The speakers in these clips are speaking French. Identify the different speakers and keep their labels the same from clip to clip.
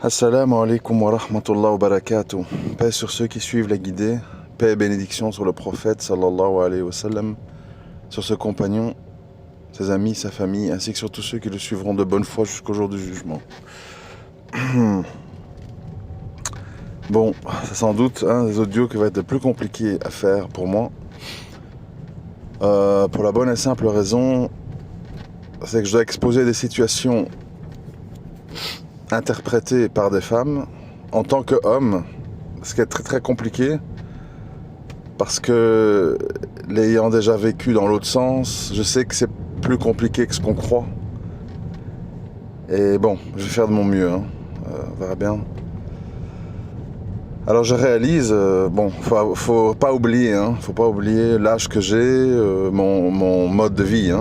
Speaker 1: Assalamu alaikum wa rahmatullah wa barakatuh. Paix sur ceux qui suivent la guidée, paix et bénédiction sur le prophète sallallahu alayhi wa sallam, sur ce compagnon, ses amis, sa famille, ainsi que sur tous ceux qui le suivront de bonne foi jusqu'au jour du jugement. Bon, c'est sans doute un des audios qui va être le plus compliqué à faire pour moi. Pour la bonne et simple raison, c'est que je dois exposer des situations interprétées par des femmes en tant qu'homme, ce qui est très très compliqué parce que l'ayant déjà vécu dans l'autre sens, je sais que c'est plus compliqué que ce qu'on croit. Et bon, je vais faire de mon mieux, on verra bien. Alors je réalise, faut pas oublier, faut pas oublier l'âge que j'ai, mon mode de vie.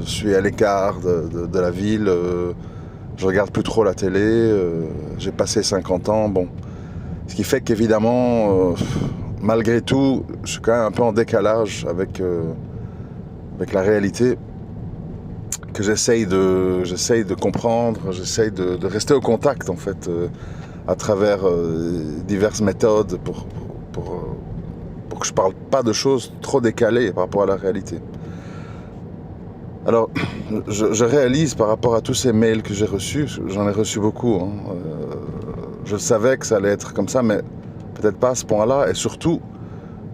Speaker 1: Je suis à l'écart de la ville, je regarde plus trop la télé, j'ai passé 50 ans, bon. Ce qui fait qu'évidemment, malgré tout, je suis quand même un peu en décalage avec la réalité que j'essaye de comprendre, j'essaye de rester au contact en fait, à travers diverses méthodes pour que je parle pas de choses trop décalées par rapport à la réalité. Alors, je réalise par rapport à tous ces mails que j'ai reçus, j'en ai reçu beaucoup, je savais que ça allait être comme ça, mais peut-être pas à ce point-là, et surtout,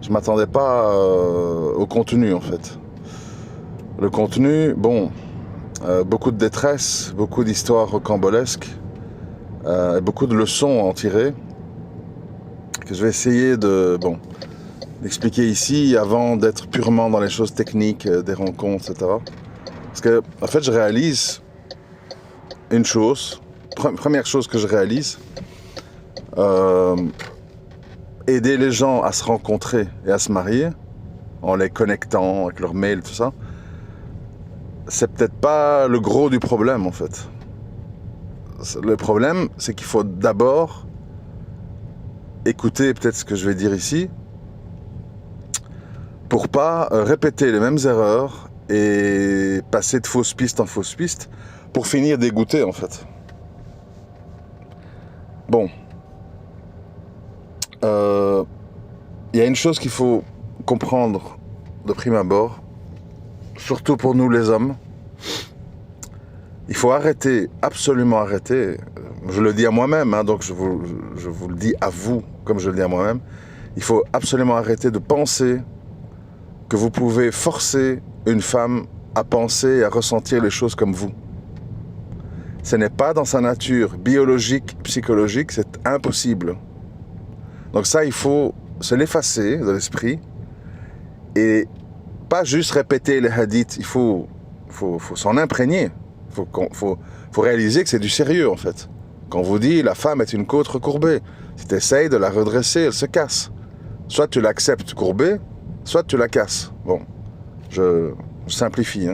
Speaker 1: je m'attendais pas au contenu en fait. Le contenu, bon, beaucoup de détresse, beaucoup d'histoires rocambolesques, et beaucoup de leçons à en tirer, que je vais essayer d'expliquer ici avant d'être purement dans les choses techniques, des rencontres, etc. Parce que, en fait, je réalise une chose, première chose que je réalise, aider les gens à se rencontrer et à se marier, en les connectant avec leurs mails, tout ça, c'est peut-être pas le gros du problème, en fait. Le problème, c'est qu'il faut d'abord écouter peut-être ce que je vais dire ici, pour pas répéter les mêmes erreurs et passer de fausses pistes en fausses pistes, pour finir dégoûté, en fait. Bon. Il y a une chose qu'il faut comprendre de prime abord, surtout pour nous les hommes. Il faut arrêter, absolument arrêter, je le dis à moi-même, donc je vous le dis à vous comme je le dis à moi-même, il faut absolument arrêter de penser que vous pouvez forcer une femme à penser et à ressentir les choses comme vous. Ce n'est pas dans sa nature biologique, psychologique, c'est impossible. Donc ça, il faut se l'effacer de l'esprit et pas juste répéter les hadiths, il faut s'en imprégner. Il faut réaliser que c'est du sérieux en fait. Quand on vous dit la femme est une côte recourbée, si tu essayes de la redresser, elle se casse. Soit tu l'acceptes courbée, soit tu la casses. Bon, je simplifie.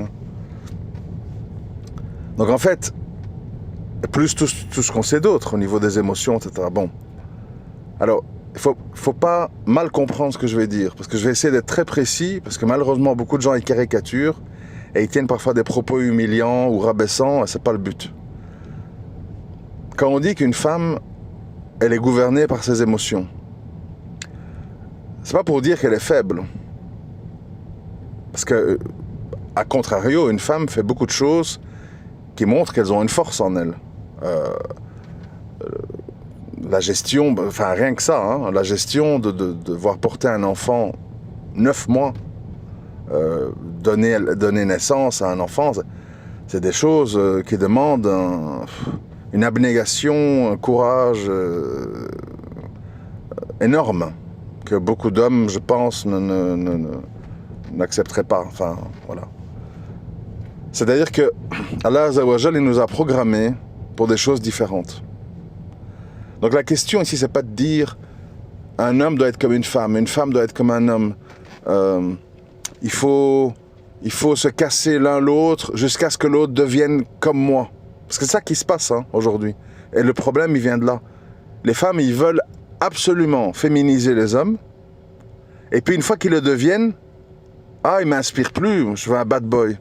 Speaker 1: Donc en fait, plus tout ce qu'on sait d'autre au niveau des émotions, etc. Bon, alors il faut pas mal comprendre ce que je vais dire, parce que je vais essayer d'être très précis, parce que malheureusement beaucoup de gens ils caricaturent et ils tiennent parfois des propos humiliants ou rabaissants, et c'est pas le but. Quand on dit qu'une femme, elle est gouvernée par ses émotions, c'est pas pour dire qu'elle est faible. Parce que, à contrario, une femme fait beaucoup de choses qui montrent qu'elles ont une force en elles. La gestion, enfin rien que ça, la gestion de devoir porter un enfant 9 mois, donner naissance à un enfant, c'est des choses qui demandent une abnégation, un courage énorme, que beaucoup d'hommes, je pense, n'accepteraient pas. Enfin, voilà. C'est-à-dire que Allah Azza wa Jal, il nous a programmés pour des choses différentes. Donc la question ici, c'est pas de dire un homme doit être comme une femme doit être comme un homme. Il faut se casser l'un l'autre jusqu'à ce que l'autre devienne comme moi. Parce que c'est ça qui se passe aujourd'hui. Et le problème, il vient de là. Les femmes, ils veulent absolument féminiser les hommes. Et puis une fois qu'ils le deviennent, ils m'inspirent plus, je veux un bad boy.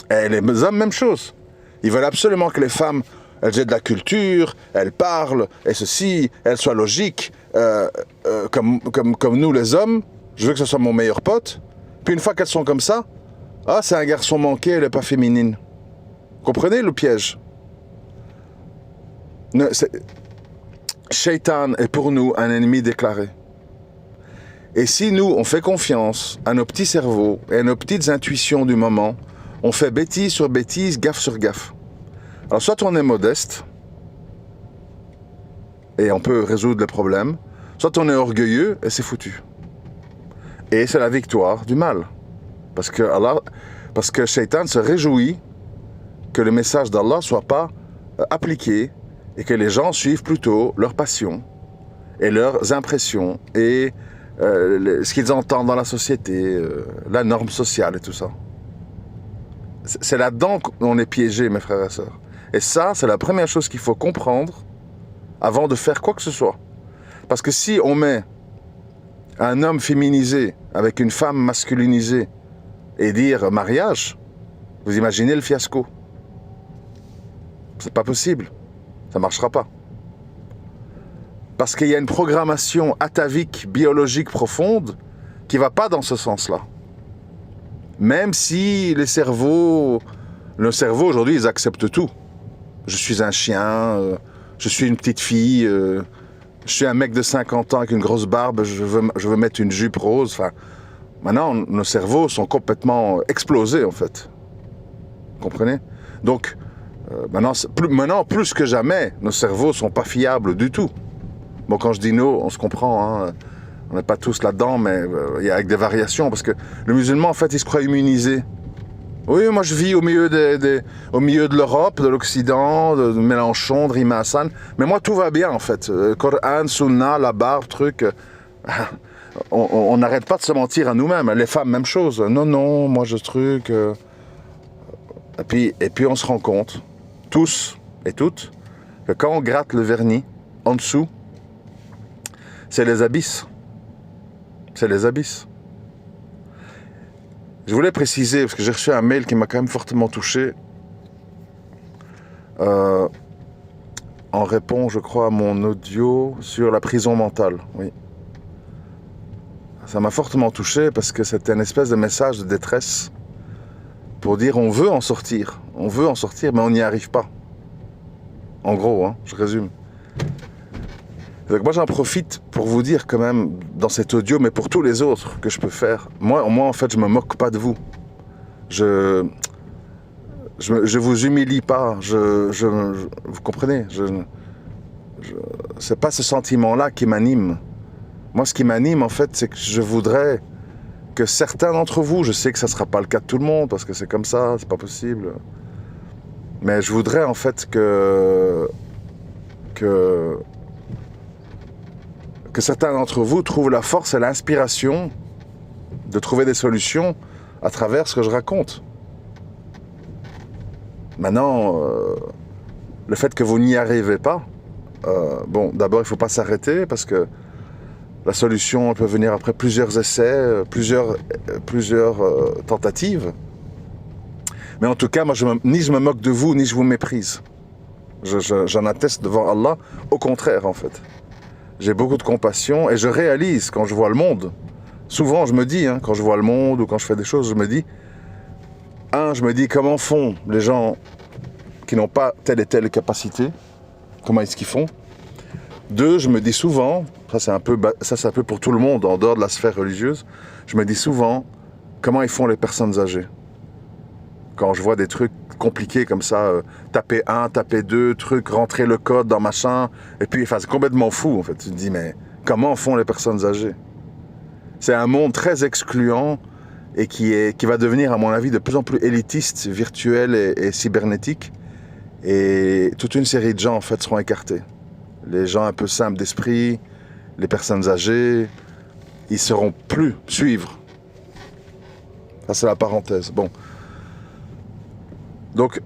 Speaker 1: Et les hommes, même chose. Ils veulent absolument que les femmes elle jette de la culture, elle parle, et ceci, elle soit logique, comme nous les hommes, je veux que ce soit mon meilleur pote. Puis une fois qu'elles sont comme ça, ah, c'est un garçon manqué, elle n'est pas féminine. Comprenez le piège? Shaitan est pour nous un ennemi déclaré. Et si nous, on fait confiance à nos petits cerveaux et à nos petites intuitions du moment, on fait bêtise sur bêtise, gaffe sur gaffe. Alors soit on est modeste, et on peut résoudre les problèmes, soit on est orgueilleux, et c'est foutu. Et c'est la victoire du mal. Parce que Shaitan se réjouit que le message d'Allah ne soit pas appliqué, et que les gens suivent plutôt leurs passions, et leurs impressions, et ce qu'ils entendent dans la société, la norme sociale et tout ça. C'est là-dedans qu'on est piégé, mes frères et sœurs. Et ça, c'est la première chose qu'il faut comprendre avant de faire quoi que ce soit. Parce que si on met un homme féminisé avec une femme masculinisée et dire mariage, vous imaginez le fiasco. C'est pas possible. Ça marchera pas. Parce qu'il y a une programmation atavique, biologique profonde qui va pas dans ce sens-là. Même si le cerveau aujourd'hui, ils acceptent tout. Je suis un chien, je suis une petite fille, je suis un mec de 50 ans avec une grosse barbe, je veux mettre une jupe rose. Enfin, maintenant, nos cerveaux sont complètement explosés, en fait. Vous comprenez? Donc, maintenant, plus que jamais, nos cerveaux sont pas fiables du tout. Bon, quand je dis nous, on se comprend, hein. On n'est pas tous là-dedans, mais il y a avec des variations, parce que le musulman, en fait, il se croit immunisé. Oui, moi je vis au milieu de l'Europe, de l'Occident, de Mélenchon, de Rima Hassan, mais moi tout va bien en fait. Coran, Sunna, la barbe, truc. On n'arrête pas de se mentir à nous-mêmes. Les femmes, même chose. Non, moi je truc. Et puis on se rend compte, tous et toutes, que quand on gratte le vernis, en dessous, c'est les abysses. C'est les abysses. Je voulais préciser, parce que j'ai reçu un mail qui m'a quand même fortement touché, en réponse, je crois, à mon audio sur la prison mentale. Oui. Ça m'a fortement touché parce que c'était une espèce de message de détresse pour dire on veut en sortir, mais on n'y arrive pas. En gros, hein, je résume. Donc moi j'en profite pour vous dire quand même dans cet audio, mais pour tous les autres que je peux faire, moi en fait je me moque pas de vous. Je vous humilie pas, vous comprenez, c'est pas ce sentiment-là qui m'anime. Moi ce qui m'anime en fait c'est que je voudrais que certains d'entre vous, je sais que ça sera pas le cas de tout le monde parce que c'est comme ça, c'est pas possible, mais je voudrais en fait que certains d'entre vous trouvent la force et l'inspiration de trouver des solutions à travers ce que je raconte. Maintenant, le fait que vous n'y arrivez pas, bon, d'abord, il ne faut pas s'arrêter parce que la solution peut venir après plusieurs essais, plusieurs tentatives. Mais en tout cas, moi, ni je me moque de vous, ni je vous méprise. J'en atteste devant Allah, au contraire, en fait. J'ai beaucoup de compassion et je réalise quand je vois le monde. Souvent, je me dis, hein, quand je vois le monde ou quand je fais des choses, je me dis comment font les gens qui n'ont pas telle et telle capacité, comment est-ce qu'ils font. 2, je me dis souvent, ça c'est un peu pour tout le monde en dehors de la sphère religieuse, je me dis souvent comment ils font les personnes âgées. Quand je vois des trucs compliqués comme ça, taper 1, taper 2, truc, rentrer le code dans machin, et puis enfin, c'est complètement fou en fait. Tu te dis mais comment font les personnes âgées? C'est un monde très excluant et qui va devenir à mon avis de plus en plus élitiste, virtuel et cybernétique, et toute une série de gens en fait seront écartés. Les gens un peu simples d'esprit, les personnes âgées, ils seront plus suivre. Ça c'est la parenthèse. Bon. Donc,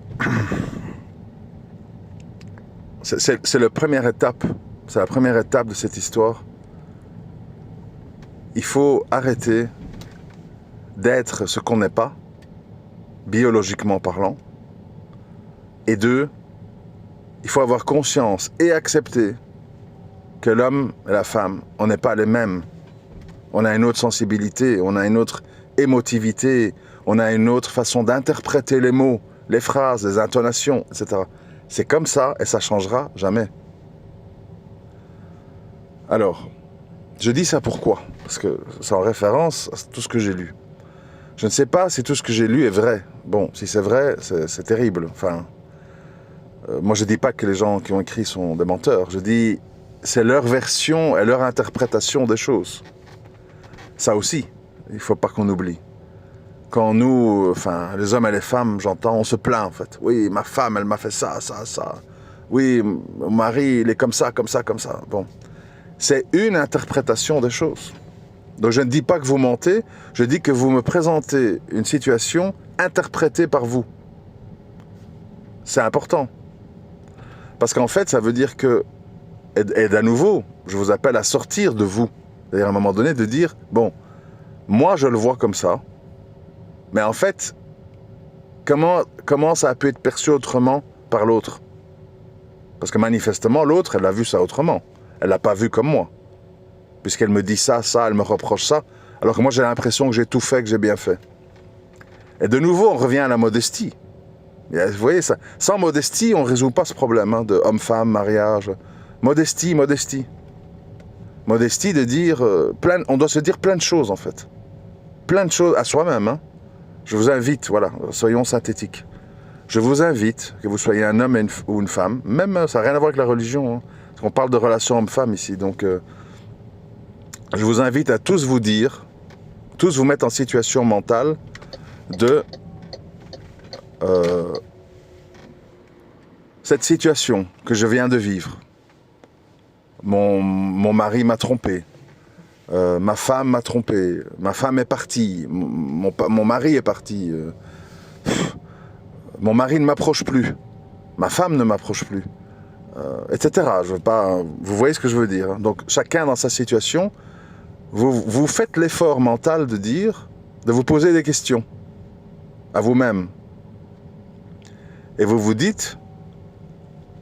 Speaker 1: c'est la première étape de cette histoire. Il faut arrêter d'être ce qu'on n'est pas, biologiquement parlant. Et 2, il faut avoir conscience et accepter que l'homme et la femme, on n'est pas les mêmes. On a une autre sensibilité, on a une autre émotivité, on a une autre façon d'interpréter les mots, les phrases, les intonations, etc. C'est comme ça et ça changera jamais. Alors, je dis ça pourquoi? Parce que c'est en référence à tout ce que j'ai lu. Je ne sais pas si tout ce que j'ai lu est vrai. Bon, si c'est vrai, c'est terrible. Enfin, moi je ne dis pas que les gens qui ont écrit sont des menteurs. Je dis, c'est leur version et leur interprétation des choses. Ça aussi, il ne faut pas qu'on oublie. Quand nous, enfin, les hommes et les femmes, j'entends, on se plaint en fait. Oui, ma femme, elle m'a fait ça, ça, ça. Oui, mon mari, il est comme ça, comme ça, comme ça. Bon, c'est une interprétation des choses. Donc je ne dis pas que vous mentez, je dis que vous me présentez une situation interprétée par vous. C'est important. Parce qu'en fait, ça veut dire que, et d'à nouveau, je vous appelle à sortir de vous. C'est-à-dire à un moment donné de dire, bon, moi je le vois comme ça, mais en fait, comment ça a pu être perçu autrement par l'autre? Parce que manifestement, l'autre, elle a vu ça autrement. Elle l'a pas vu comme moi. Puisqu'elle me dit ça, elle me reproche ça, alors que moi j'ai l'impression que j'ai tout fait, que j'ai bien fait. Et de nouveau, on revient à la modestie. Et vous voyez, ça, sans modestie, on ne résout pas ce problème hein, de homme-femme, mariage. Modestie, modestie. Modestie de dire, on doit se dire plein de choses en fait. Plein de choses à soi-même. Hein. Je vous invite, voilà, soyons synthétiques. Je vous invite, que vous soyez un homme ou une femme, même ça n'a rien à voir avec la religion, hein, parce qu'on parle de relation homme-femme ici, donc je vous invite à tous vous dire, tous vous mettre en situation mentale de cette situation que je viens de vivre. Mon mari m'a trompé, ma femme m'a trompé, ma femme est partie, mon mari est parti, mon mari ne m'approche plus, ma femme ne m'approche plus, etc. Je veux pas, vous voyez ce que je veux dire. Hein. Donc chacun dans sa situation, vous faites l'effort mental de dire, de vous poser des questions à vous-même. Et vous vous dites,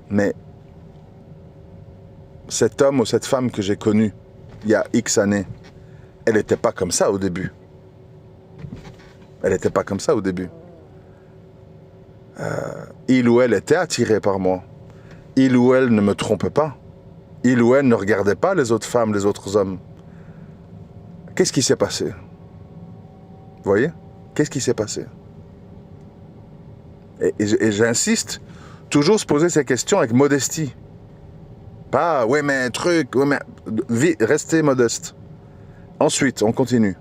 Speaker 1: mais cet homme ou cette femme que j'ai connu il y a X années, elle n'était pas comme ça au début. Elle n'était pas comme ça au début. Il ou elle était attiré par moi. Il ou elle ne me trompe pas. Il ou elle ne regardait pas les autres femmes, les autres hommes. Qu'est-ce qui s'est passé? Vous voyez? Qu'est-ce qui s'est passé? Et j'insiste, toujours se poser ces questions avec modestie. Pas, ouais mais truc, ouais mais... Restez modeste. Ensuite, on continue.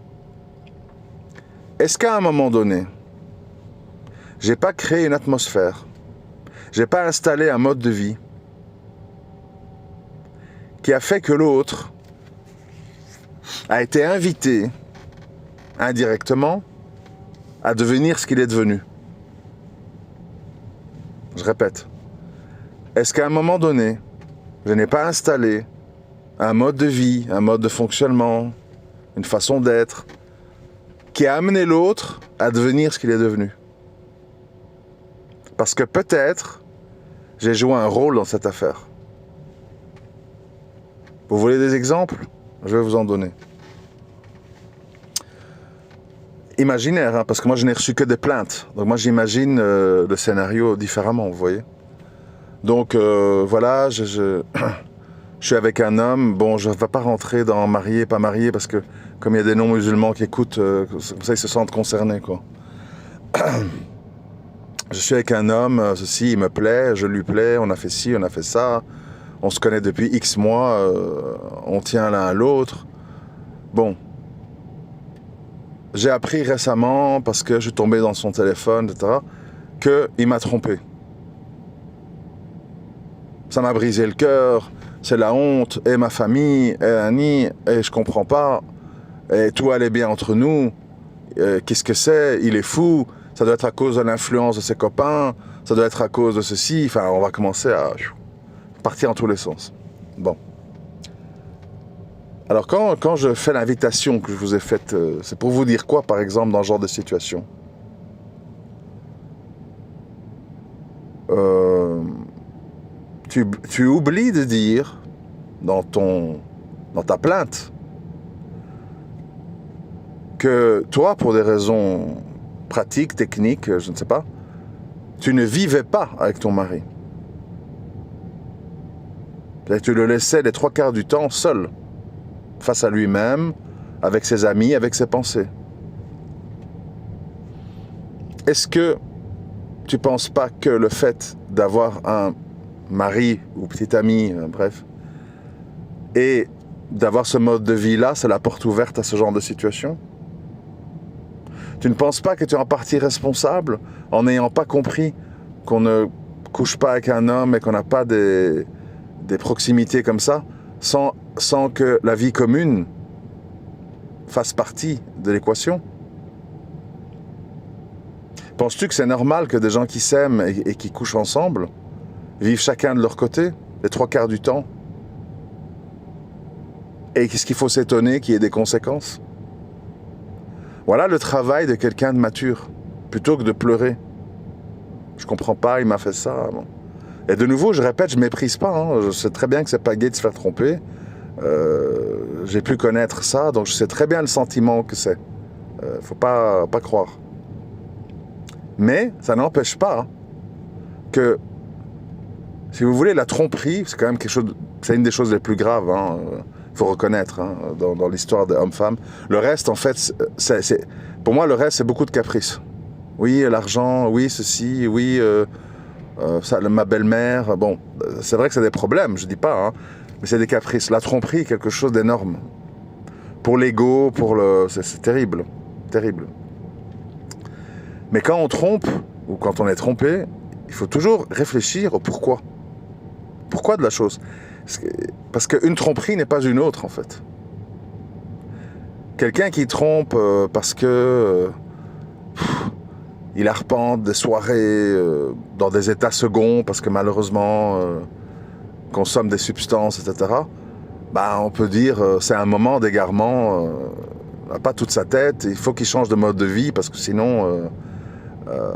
Speaker 1: Est-ce qu'à un moment donné, j'ai pas créé une atmosphère, j'ai pas installé un mode de vie qui a fait que l'autre a été invité indirectement à devenir ce qu'il est devenu? Je répète. Est-ce qu'à un moment donné, je n'ai pas installé un mode de vie, un mode de fonctionnement, une façon d'être, qui a amené l'autre à devenir ce qu'il est devenu? Parce que peut-être, j'ai joué un rôle dans cette affaire. Vous voulez des exemples? Je vais vous en donner. Imaginaire, hein, parce que moi je n'ai reçu que des plaintes. Donc moi j'imagine le scénario différemment, vous voyez. Donc voilà, je suis avec un homme. Bon, je ne vais pas rentrer dans marié, pas marié, parce que comme il y a des non-musulmans qui écoutent, comme ça ils se sentent concernés, quoi. Je suis avec un homme, ceci, il me plaît, je lui plais, on a fait ci, on a fait ça. On se connaît depuis X mois, on tient l'un à l'autre. Bon. J'ai appris récemment, parce que je suis tombé dans son téléphone, etc., qu'il m'a trompé. Ça m'a brisé le cœur, c'est la honte, et ma famille, et Annie, et je comprends pas, et tout allait bien entre nous, qu'est-ce que c'est, il est fou, ça doit être à cause de l'influence de ses copains, ça doit être à cause de ceci, enfin on va commencer à partir en tous les sens. Bon. Alors quand je fais l'invitation que je vous ai faite, c'est pour vous dire quoi par exemple dans ce genre de situation? tu oublies de dire dans ta plainte que toi, pour des raisons pratiques, techniques, je ne sais pas, tu ne vivais pas avec ton mari. Tu le laissais les 3/4 du temps seul, face à lui-même, avec ses amis, avec ses pensées. Est-ce que tu ne penses pas que le fait d'avoir un mari ou petit ami, bref, et d'avoir ce mode de vie-là, c'est la porte ouverte à ce genre de situation? Tu ne penses pas que tu es en partie responsable en n'ayant pas compris qu'on ne couche pas avec un homme et qu'on n'a pas des proximités comme ça sans que la vie commune fasse partie de l'équation? Penses-tu que c'est normal que des gens qui s'aiment et qui couchent ensemble vivent chacun de leur côté les 3/4 du temps? Et qu'est-ce qu'il faut s'étonner qu'il y ait des conséquences? Voilà le travail de quelqu'un de mature, plutôt que de pleurer. Je comprends pas, il m'a fait ça. Bon. Et de nouveau, je répète, je méprise pas. Hein. Je sais très bien que c'est pas gai de se faire tromper. J'ai pu connaître ça, donc je sais très bien le sentiment que c'est. Faut pas croire. Mais ça n'empêche pas que, si vous voulez, la tromperie, c'est quand même quelque chose, c'est une des choses les plus graves. Hein. Faut reconnaître, hein, dans l'histoire de homme-femme. Le reste, en fait, pour moi, le reste, c'est beaucoup de caprices. Oui, l'argent, oui, ceci, oui, ma belle-mère. Bon, c'est vrai que c'est des problèmes, je dis pas, hein, mais c'est des caprices. La tromperie est quelque chose d'énorme. Pour l'ego, c'est terrible, terrible. Mais quand on trompe, ou quand on est trompé, il faut toujours réfléchir au pourquoi. Pourquoi de la chose? Parce qu'une tromperie n'est pas une autre, en fait. Quelqu'un qui trompe parce que il arpente des soirées dans des états seconds, parce que malheureusement consomme des substances, etc., ben, on peut dire c'est un moment d'égarement, n'a pas toute sa tête, il faut qu'il change de mode de vie, parce que sinon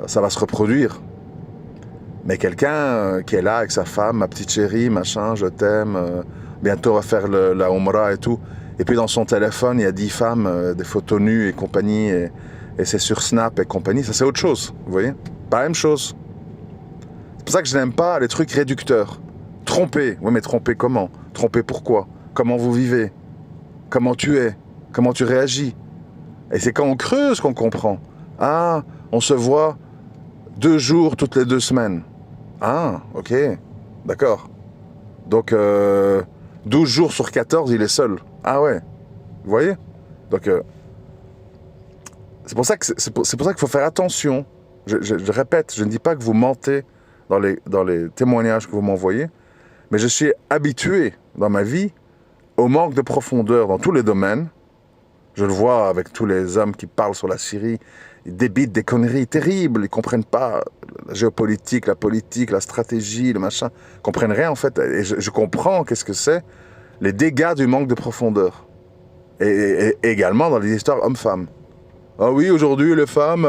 Speaker 1: ça va se reproduire. Mais quelqu'un qui est là avec sa femme, ma petite chérie, machin, je t'aime, bientôt on va faire la Umrah et tout. Et puis dans son téléphone, il y a 10 femmes, des photos nues et compagnie, et c'est sur Snap et compagnie, ça c'est autre chose, vous voyez? Pas la même chose. C'est pour ça que je n'aime pas les trucs réducteurs. Tromper, oui mais tromper comment? Tromper pourquoi? Comment vous vivez? Comment tu es? Comment tu réagis? Et c'est quand on creuse qu'on comprend. Ah, on se voit 2 jours toutes les 2 semaines. Ah, ok, d'accord. Donc, 12 jours sur 14, il est seul. Ah ouais, vous voyez? Donc, c'est pour ça qu'il faut faire attention. Je répète, je ne dis pas que vous mentez dans les témoignages que vous m'envoyez, mais je suis habitué dans ma vie au manque de profondeur dans tous les domaines. Je le vois avec tous les hommes qui parlent sur la Syrie. Ils débitent des conneries terribles. Ils ne comprennent pas la géopolitique, la politique, la stratégie, le machin. Ils ne comprennent rien, en fait. Et je comprends qu'est-ce que c'est, les dégâts du manque de profondeur. Et également dans les histoires hommes-femmes. Ah oui, aujourd'hui, les femmes,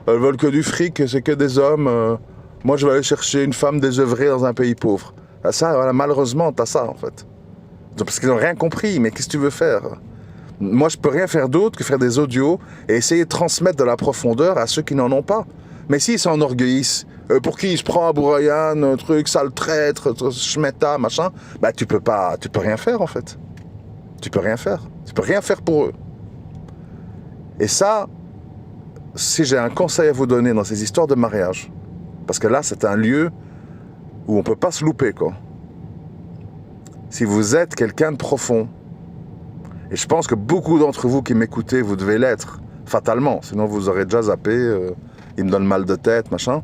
Speaker 1: elles veulent que du fric, c'est que des hommes. Moi, je vais aller chercher une femme désœuvrée dans un pays pauvre. Ah, ça, voilà, malheureusement, t'as ça, en fait. Parce qu'ils n'ont rien compris. Mais qu'est-ce que tu veux faire? Moi, je peux rien faire d'autre que faire des audios et essayer de transmettre de la profondeur à ceux qui n'en ont pas. Mais s'ils s'enorgueillissent, pour qui il se prend à Bourayan, un truc, sale traître, schmetta, machin, bah tu peux rien faire en fait. Tu peux rien faire. Tu peux rien faire pour eux. Et ça, si j'ai un conseil à vous donner dans ces histoires de mariage, parce que là, c'est un lieu où on peut pas se louper, quoi. Si vous êtes quelqu'un de profond, et je pense que beaucoup d'entre vous qui m'écoutez, vous devez l'être, fatalement, sinon vous aurez déjà zappé, il me donne mal de tête, machin.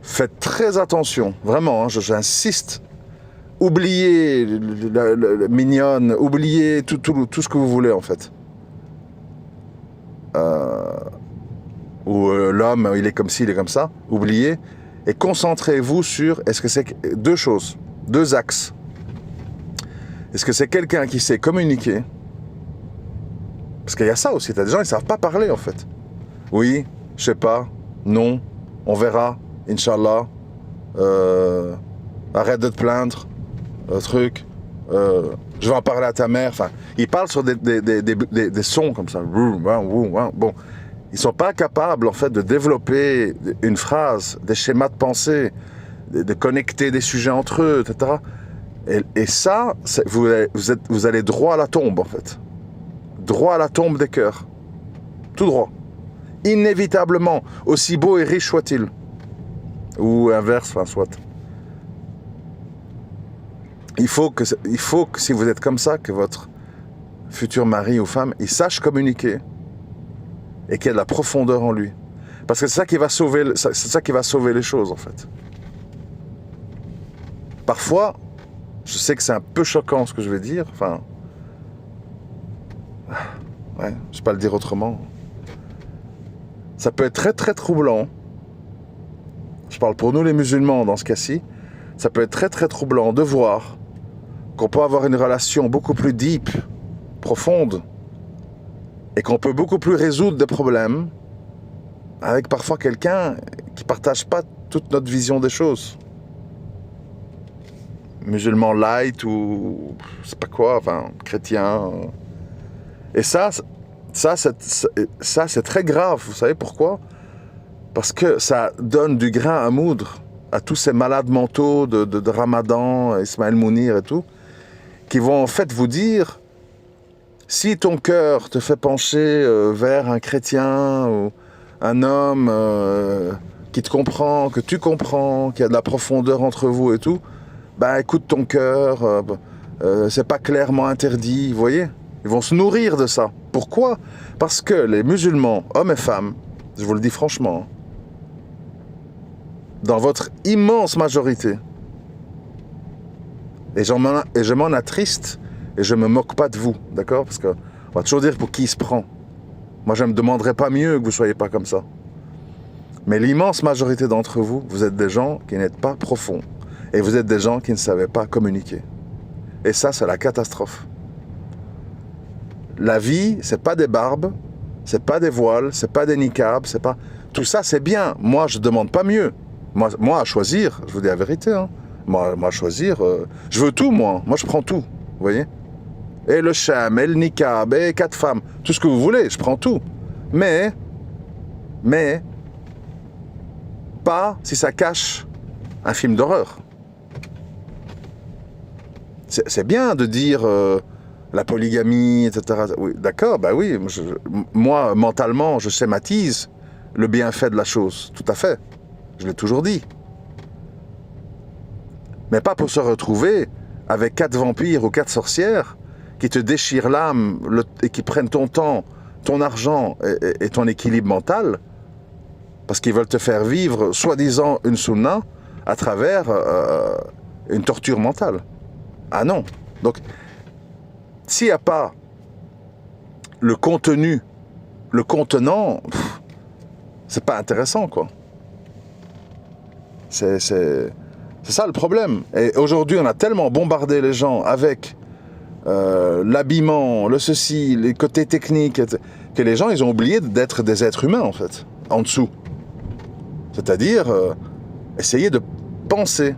Speaker 1: Faites très attention, vraiment, hein, j'insiste. Oubliez la mignonne, oubliez tout ce que vous voulez, en fait. Ou l'homme, il est comme ci, il est comme ça. Oubliez. Et concentrez-vous sur, est-ce que c'est 2 choses, 2 axes. Est-ce que c'est quelqu'un qui sait communiquer? Parce qu'il y a ça aussi, t'as des gens, ils ne savent pas parler, en fait. Oui, je sais pas, non, on verra, Inch'Allah. arrête de te plaindre, truc, je vais en parler à ta mère. Enfin, ils parlent sur des sons comme ça. Bon, ils sont pas capables en fait de développer une phrase, des schémas de pensée, de connecter des sujets entre eux, etc. Et ça, vous allez droit à la tombe en fait, droit à la tombe des cœurs, tout droit, inévitablement, aussi beau et riche soit-il, ou inverse, enfin soit. Il faut que si vous êtes comme ça, que votre futur mari ou femme, il sache communiquer et qu'il y ait de la profondeur en lui. Parce que c'est ça qui va sauver les choses, en fait. Parfois, je sais que c'est un peu choquant ce que je vais dire, enfin... Ouais, je ne sais pas le dire autrement. Ça peut être très très troublant. Je parle pour nous les musulmans dans ce cas-ci. Ça peut être très très troublant de voir qu'on peut avoir une relation beaucoup plus deep, profonde, et qu'on peut beaucoup plus résoudre des problèmes avec parfois quelqu'un qui ne partage pas toute notre vision des choses. Musulman light ou je sais pas quoi, enfin chrétien. Et ça c'est très grave. Vous savez pourquoi? Parce que ça donne du grain à moudre à tous ces malades mentaux de Ramadan, Ismaël Mounir et tout, qui vont en fait vous dire, si ton cœur te fait pencher vers un chrétien ou un homme qui te comprend, que tu comprends, qu'il y a de la profondeur entre vous et tout, bah écoute ton cœur, c'est pas clairement interdit, vous voyez? Ils vont se nourrir de ça. Pourquoi? Parce que les musulmans, hommes et femmes, je vous le dis franchement, dans votre immense majorité, et je m'en attriste, et je me moque pas de vous, d'accord? Parce qu'on va toujours dire pour qui il se prend. Moi, je ne me demanderais pas mieux que vous soyez pas comme ça. Mais l'immense majorité d'entre vous, vous êtes des gens qui n'êtes pas profonds. Et vous êtes des gens qui ne savaient pas communiquer. Et ça, c'est la catastrophe. La vie, c'est pas des barbes, c'est pas des voiles, c'est pas des niqabs, c'est pas... Tout ça, c'est bien. Moi, je demande pas mieux. Moi, à choisir, je vous dis la vérité, hein. Moi, à choisir, je veux tout, moi. Moi, je prends tout, vous voyez? Et le sham, et le niqab, et 4 femmes, tout ce que vous voulez, je prends tout. Mais, pas si ça cache un film d'horreur. C'est bien de dire la polygamie, etc. Oui, d'accord, bah oui, moi, mentalement, je schématise le bienfait de la chose, tout à fait. Je l'ai toujours dit. Mais pas pour se retrouver avec 4 vampires ou 4 sorcières qui te déchirent l'âme et qui prennent ton temps, ton argent et ton équilibre mental parce qu'ils veulent te faire vivre, soi-disant, une sunna à travers une torture mentale. Ah non. Donc, s'il n'y a pas le contenu, le contenant, c'est pas intéressant, quoi. C'est ça le problème. Et aujourd'hui, on a tellement bombardé les gens avec l'habillement, le ceci, les côtés techniques, que les gens, ils ont oublié d'être des êtres humains, en fait, en dessous. C'est-à-dire, essayer de penser.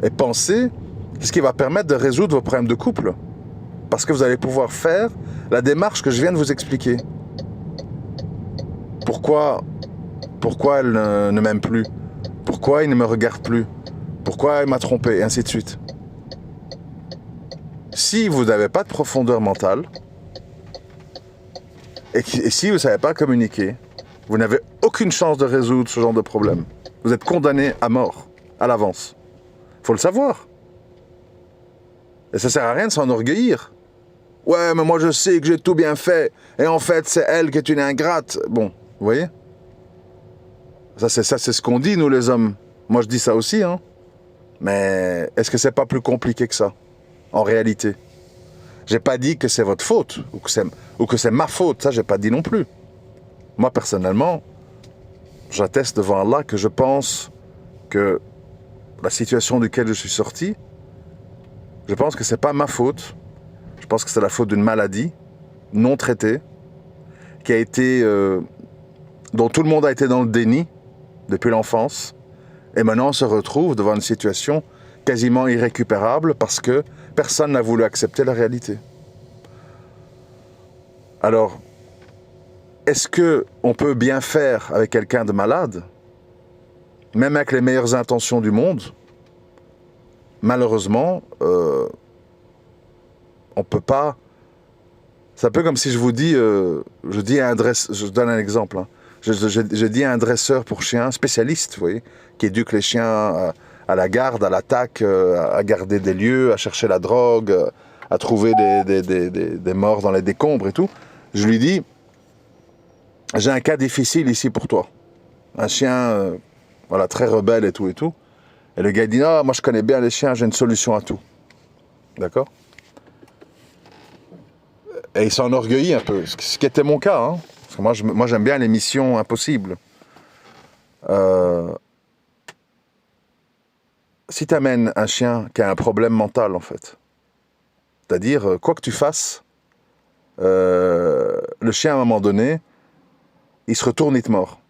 Speaker 1: Et penser, c'est ce qui va permettre de résoudre vos problèmes de couple. Parce que vous allez pouvoir faire la démarche que je viens de vous expliquer. Pourquoi elle ne m'aime plus? Pourquoi il ne me regarde plus? Pourquoi il m'a trompé? Et ainsi de suite. Si vous n'avez pas de profondeur mentale, et si vous ne savez pas communiquer, vous n'avez aucune chance de résoudre ce genre de problème. Vous êtes condamné à mort, à l'avance. Il faut le savoir. Et ça ne sert à rien de s'enorgueillir. Ouais, mais moi je sais que j'ai tout bien fait, et en fait c'est elle qui est une ingrate. Bon, vous voyez? Ça c'est ce qu'on dit, nous les hommes. Moi je dis ça aussi, hein. Mais est-ce que c'est pas plus compliqué que ça, en réalité? J'ai pas dit que c'est votre faute, ou que c'est ma faute, ça j'ai pas dit non plus. Moi personnellement, j'atteste devant Allah que je pense que la situation de laquelle je suis sorti, je pense que c'est pas ma faute. Je pense que c'est la faute d'une maladie non traitée, qui a été, dont tout le monde a été dans le déni depuis l'enfance, et maintenant on se retrouve devant une situation quasiment irrécupérable parce que personne n'a voulu accepter la réalité. Alors, est-ce qu'on peut bien faire avec quelqu'un de malade, même avec les meilleures intentions du monde? Malheureusement, on ne peut pas. C'est un peu comme si je vous dis, je donne un exemple, hein. Je dis à un dresseur pour chiens, spécialiste, vous voyez, qui éduque les chiens à la garde, à l'attaque, à garder des lieux, à chercher la drogue, à trouver des morts dans les décombres et tout. Je lui dis, j'ai un cas difficile ici pour toi. Un chien, voilà, très rebelle et tout et tout. Et le gars dit, non, moi je connais bien les chiens, j'ai une solution à tout. D'accord? Et il s'enorgueillit un peu, ce qui était mon cas, hein. Parce que moi j'aime bien les missions impossibles. Si tu amènes un chien qui a un problème mental, en fait, c'est-à-dire, quoi que tu fasses, le chien, à un moment donné, il se retourne, il te mord.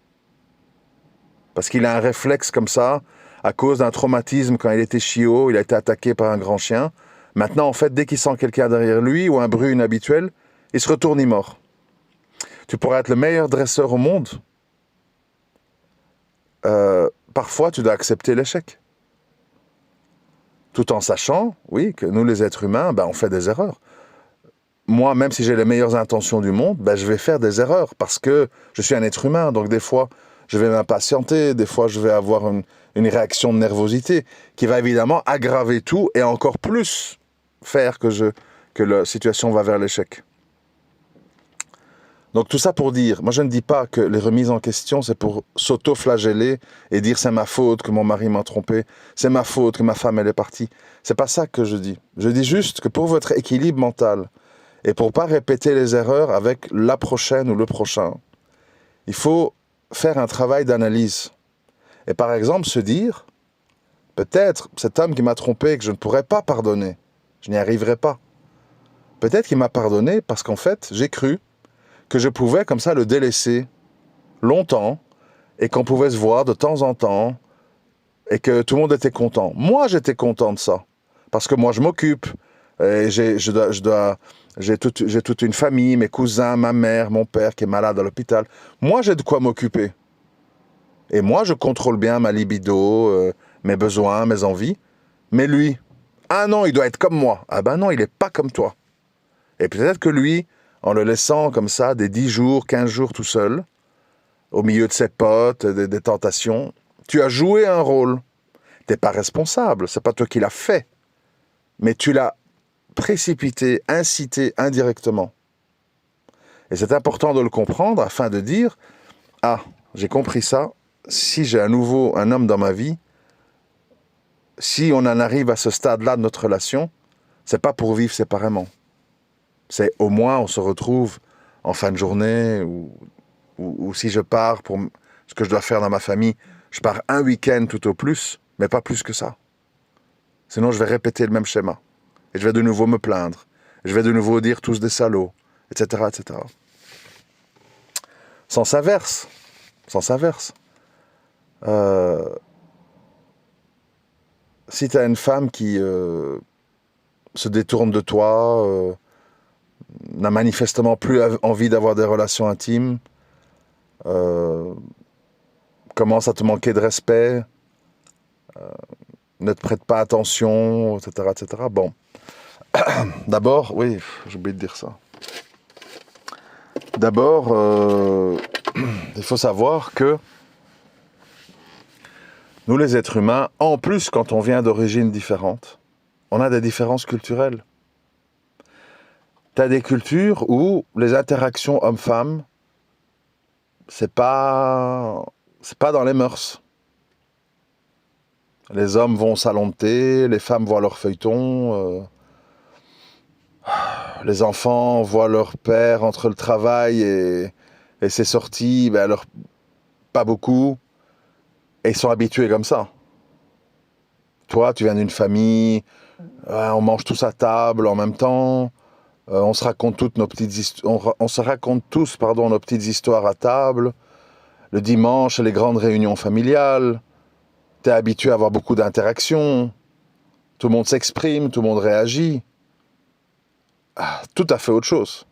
Speaker 1: Parce qu'il a un réflexe comme ça, à cause d'un traumatisme quand il était chiot, il a été attaqué par un grand chien. Maintenant, en fait, dès qu'il sent quelqu'un derrière lui, ou un bruit inhabituel, il se retourne, il mord. Tu pourrais être le meilleur dresseur au monde. Parfois, tu dois accepter l'échec. Tout en sachant, oui, que nous, les êtres humains, on fait des erreurs. Moi, même si j'ai les meilleures intentions du monde, je vais faire des erreurs parce que je suis un être humain. Donc, des fois, je vais m'impatienter, des fois, je vais avoir une réaction de nervosité qui va évidemment aggraver tout et encore plus faire que la situation va vers l'échec. Donc tout ça pour dire, moi je ne dis pas que les remises en question c'est pour s'auto-flageller et dire c'est ma faute que mon mari m'a trompé, c'est ma faute que ma femme elle est partie. C'est pas ça que je dis. Je dis juste que pour votre équilibre mental et pour pas répéter les erreurs avec la prochaine ou le prochain, il faut faire un travail d'analyse. Et par exemple se dire, peut-être cet homme qui m'a trompé que je ne pourrais pas pardonner, je n'y arriverai pas. Peut-être qu'il m'a pardonné parce qu'en fait j'ai cru que je pouvais comme ça le délaisser longtemps et qu'on pouvait se voir de temps en temps et que tout le monde était content. Moi, j'étais content de ça parce que moi, je m'occupe. Et j'ai toute une famille, mes cousins, ma mère, mon père qui est malade à l'hôpital. Moi, j'ai de quoi m'occuper. Et moi, je contrôle bien ma libido, mes besoins, mes envies. Mais lui, ah non, il doit être comme moi. Ah ben non, il n'est pas comme toi. Et peut-être que lui, en le laissant comme ça, des 10 jours, 15 jours tout seul, au milieu de ses potes, des tentations, tu as joué un rôle. Tu n'es pas responsable, c'est pas toi qui l'as fait, mais tu l'as précipité, incité indirectement. Et c'est important de le comprendre afin de dire, ah, j'ai compris ça, si j'ai à nouveau un homme dans ma vie, si on en arrive à ce stade-là de notre relation, c'est pas pour vivre séparément. C'est au moins on se retrouve en fin de journée ou si je pars pour ce que je dois faire dans ma famille, je pars un week-end tout au plus, mais pas plus que ça. Sinon, je vais répéter le même schéma. Et je vais de nouveau me plaindre. Et je vais de nouveau dire tous des salauds, etc., etc. Sens inverse. Sens inverse. Si tu as une femme qui se détourne de toi, n'a manifestement plus envie d'avoir des relations intimes, commence à te manquer de respect, ne te prête pas attention, etc., etc. Bon, d'abord, oui, j'ai oublié de dire ça. D'abord, il faut savoir que nous, les êtres humains, en plus, quand on vient d'origines différentes, on a des différences culturelles. Tu as des cultures où les interactions hommes-femmes, c'est pas dans les mœurs. Les hommes vont au salon de thé, les femmes voient leur feuilleton, les enfants voient leur père entre le travail et ses sorties, pas beaucoup, et ils sont habitués comme ça. Toi, tu viens d'une famille, on mange tous à table en même temps, on se raconte toutes nos petites histoires, on se raconte tous, nos petites histoires à table. Le dimanche, les grandes réunions familiales, tu es habitué à avoir beaucoup d'interactions. tout le monde s'exprime, tout le monde réagit. Tout à fait autre chose.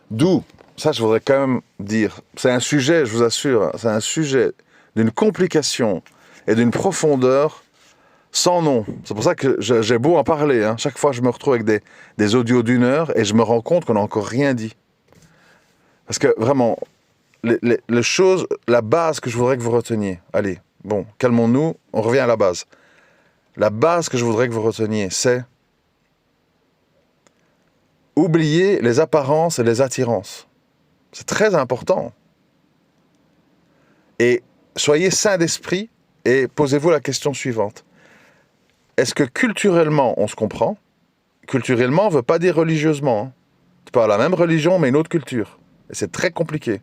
Speaker 1: D'où, ça je voudrais quand même dire, c'est un sujet, je vous assure, c'est un sujet d'une complication et d'une profondeur sans nom. C'est pour ça que j'ai beau en parler, hein. Chaque fois je me retrouve avec des audios d'1 heure et je me rends compte qu'on n'a encore rien dit. Parce que vraiment, les choses, la base que je voudrais que vous reteniez, allez, bon, calmons-nous, on revient à la base. La base que je voudrais que vous reteniez, c'est oublier les apparences et les attirances. C'est très important. Et soyez sains d'esprit et posez-vous la question suivante. Est-ce que culturellement, on se comprend? Culturellement, ne veut pas dire religieusement, hein. Tu parles la même religion, mais une autre culture. Et c'est très compliqué.